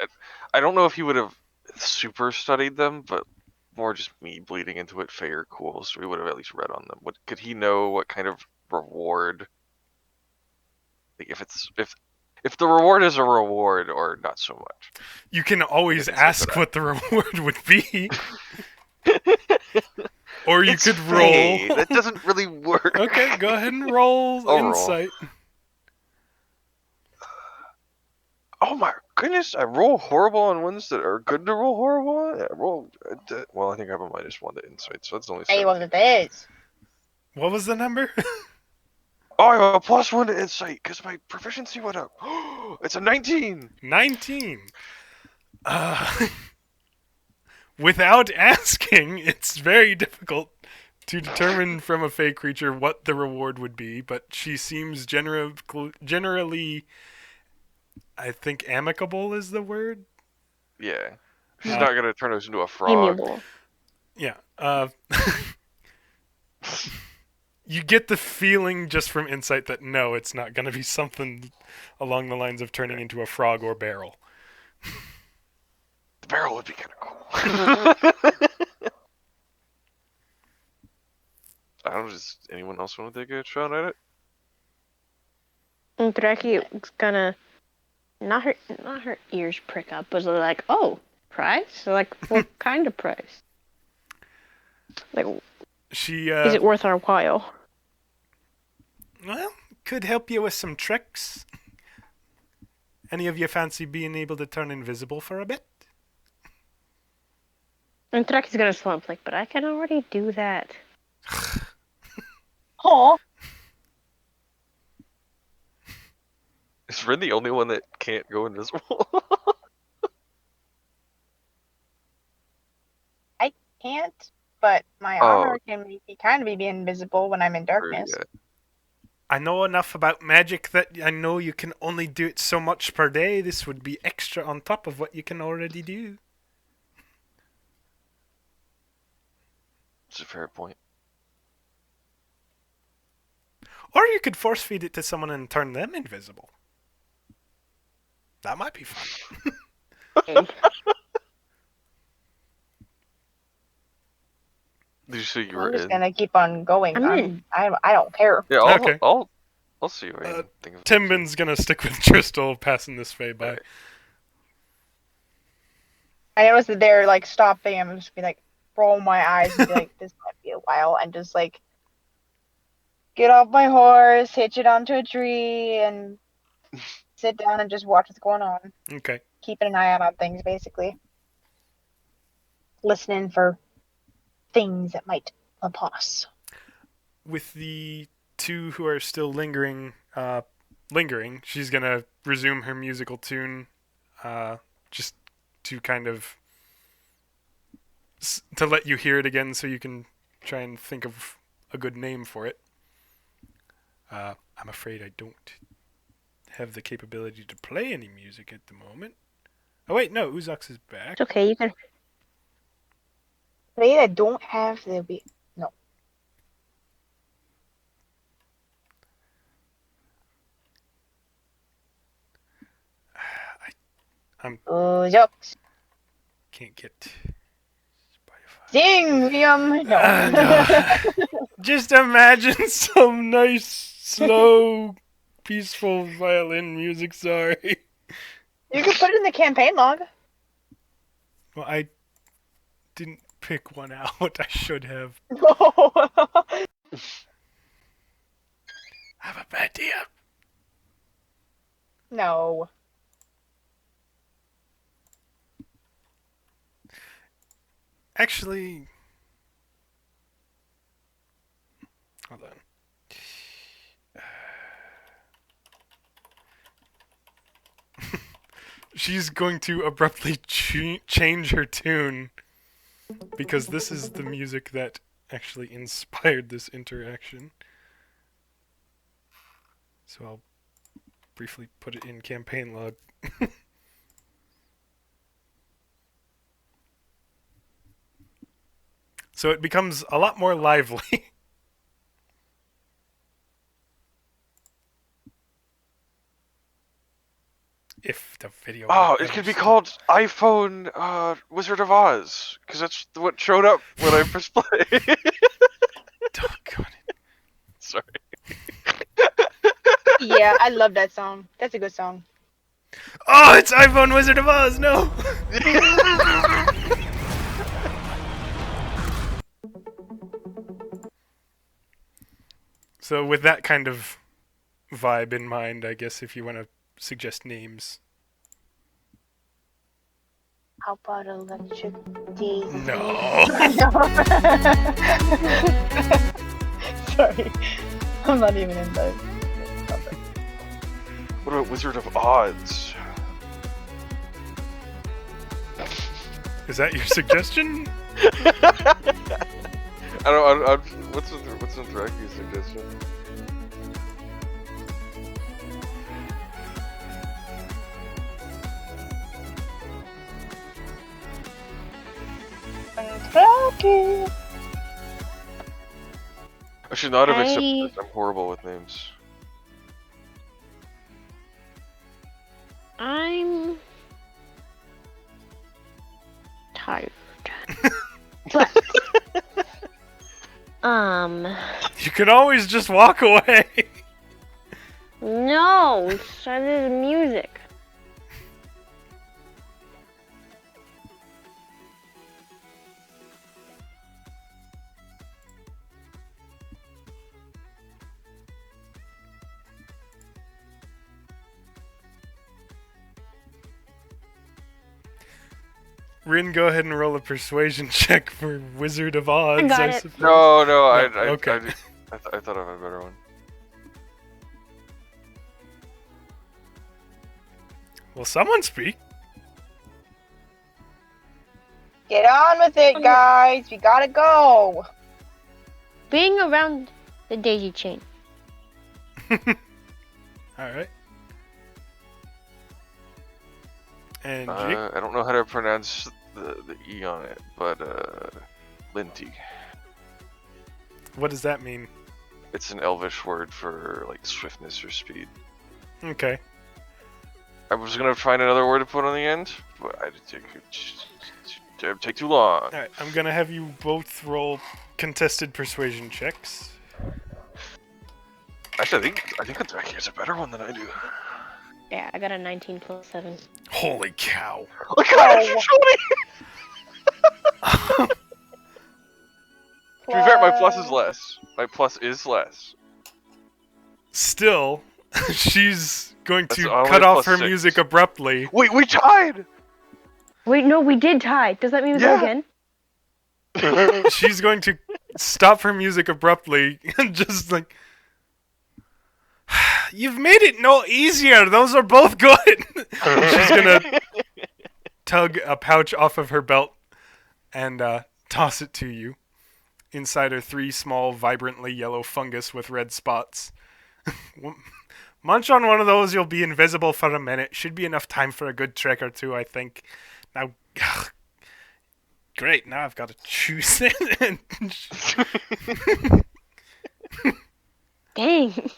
I don't know if he would have super studied them, but more just me bleeding into it, fair, cool, so he would have at least read on them. Could he know what kind of reward, like if the reward is a reward or not so much? You can always Insight for ask that. what the reward would be. Or you It's could Faye. roll. That doesn't really work. Okay, go ahead and roll I'll roll. insight. Oh my goodness! I roll horrible on ones that are good to roll horrible on. I roll. Well, I think I have a -1 to insight, so that's only. Hey, 17. what it is? What was the number? Oh, I have a +1 to insight because my proficiency went up. It's a 19. 19. Without asking, it's very difficult to determine from a fey creature what the reward would be, but she seems generally, I think amicable is the word. Yeah, she's not gonna turn us into a frog. Amiable. Yeah. You get the feeling just from insight that no, it's not going to be something along the lines of turning into a frog or barrel. The barrel would be kind of cool. I don't know. Does anyone else want to take a shot at it? And Draki's gonna not her ears prick up, but they're like, oh, prize? Like, what kind of prize? Like, She, is it worth our while? well, could help you with some tricks. Any of you fancy being able to turn invisible for a bit? And Draki's gonna slump, like, but I can already do that. Oh, Is Rin the only one that can't go invisible? I can't. But my armor can make me kind of be invisible when I'm in darkness. Yeah. I know enough about magic that I know you can only do it so much per day. This would be extra on top of what you can already do. It's a fair point. Or you could force feed it to someone and turn them invisible. That might be fun. Did you say you were I'm just in? gonna keep on going. I'm in. I don't care. Yeah, Okay. I'll see what I can think of. Timbin's gonna stick with Tristal passing this fey by. I noticed that they're like stopping. I'm just be like, roll my eyes and be like, this might be a while, and just like get off my horse, hitch it onto a tree, and sit down and just watch what's going on. Okay. Keeping an eye out on things, basically. Listening for things that might pass. With the two who are still lingering, she's gonna resume her musical tune, just to kind of to let you hear it again, so you can try and think of a good name for it. I'm afraid I don't have the capability to play any music at the moment. Oh wait, no, Uzox is back. It's okay, you can. They that don't have the no. Yucks. Can't get Spotify. Sing, Liam. No. No. Just imagine some nice, slow, peaceful violin music. Sorry. You can put it in the campaign log. Well, I didn't pick one out. I should have. No. I have a bad idea. No. Actually, hold on. She's going to abruptly change her tune because this is the music that actually inspired this interaction. So I'll briefly put it in campaign log. So it becomes a lot more lively. If the video. Oh, it could be called iPhone Wizard of Oz, because that's what showed up when I pressed play. Doggone it. Sorry. Yeah, I love that song. That's a good song. Oh, it's iPhone Wizard of Oz. No. So with that kind of vibe in mind, I guess if you want to suggest names. How about Electric Daisy? No. Sorry. I'm not even in the... What about Wizard of Oz? Is that your suggestion? I don't. What's Thraki's suggestion? Rocky. I should not have accepted this. I'm horrible with names. I'm tired. But You can always just walk away. no, that is music. Rin, go ahead and roll a persuasion check for Wizard of Oz. I got it. suppose. No, okay. I thought of a better one. Well, someone speak. Get on with it, guys. We gotta go. Being around the daisy chain. All right. And Jake? I don't know how to pronounce the E on it, but Linty. What does that mean? It's an Elvish word for like swiftness or speed. Okay. I was gonna find another word to put on the end, but I did take too long. All right. I'm gonna have you both roll contested persuasion checks. Actually, I think Draki has a better one than I do. Yeah, I got a 19 plus 7. Holy cow! Look at that! To be fair, my plus is less. My plus is less. Still, she's going That's to only cut off plus her 6. music abruptly. Wait, we tied! Wait, no, we did tie. Does that mean we go Yeah. again? She's going to stop her music abruptly and just like, you've made it no easier. Those are both good. She's gonna tug a pouch off of her belt and toss it to you. Inside are 3 small, vibrantly yellow fungus with red spots. Munch on one of those, you'll be invisible for a minute. Should be enough time for a good trick or two, I think. Now, great. Now I've got to choose it. Dang.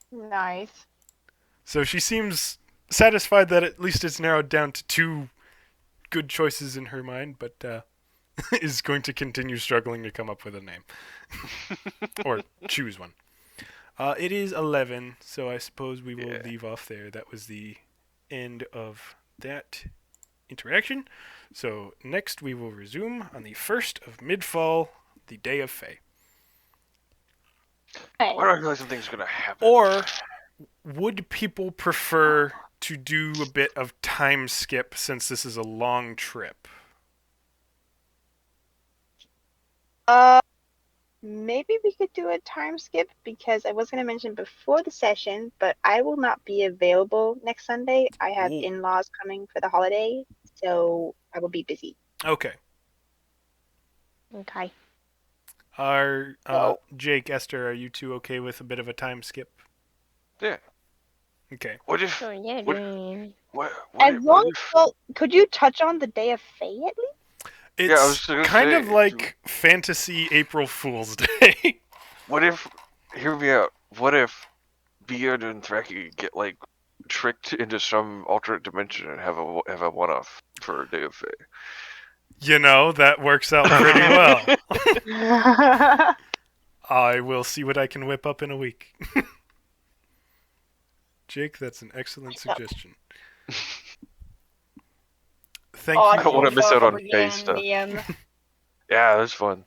Nice. So she seems satisfied that at least it's narrowed down to 2 good choices in her mind, but is going to continue struggling to come up with a name. Or choose one. It is 11, so I suppose we will leave off there. That was the end of that interaction. So next we will resume on the 1st of mid-fall, the Day of Fae. Why do I feel like something's gonna happen? Or would people prefer to do a bit of time skip since this is a long trip? Maybe we could do a time skip because I was going to mention before the session, but I will not be available next Sunday. I have Ooh. in-laws coming for the holiday, so I will be busy. Okay. Okay. Are Jake, Esther, are you two okay with a bit of a time skip? Yeah. Okay. What if? So yeah, What- doing- What As long if? well, could you touch on the Day of Fae at least? It's Yeah, I was gonna kind say, of like fantasy April Fool's Day. what if? Hear me out. What if Beard and Thraki get like tricked into some alternate dimension and have a one-off for Day of Fae? You know, that works out pretty well. I will see what I can whip up in a week. Jake, that's an excellent suggestion. Thank Oh, you I don't want all. to miss out on Fae again, stuff. Liam. Yeah, that's fun.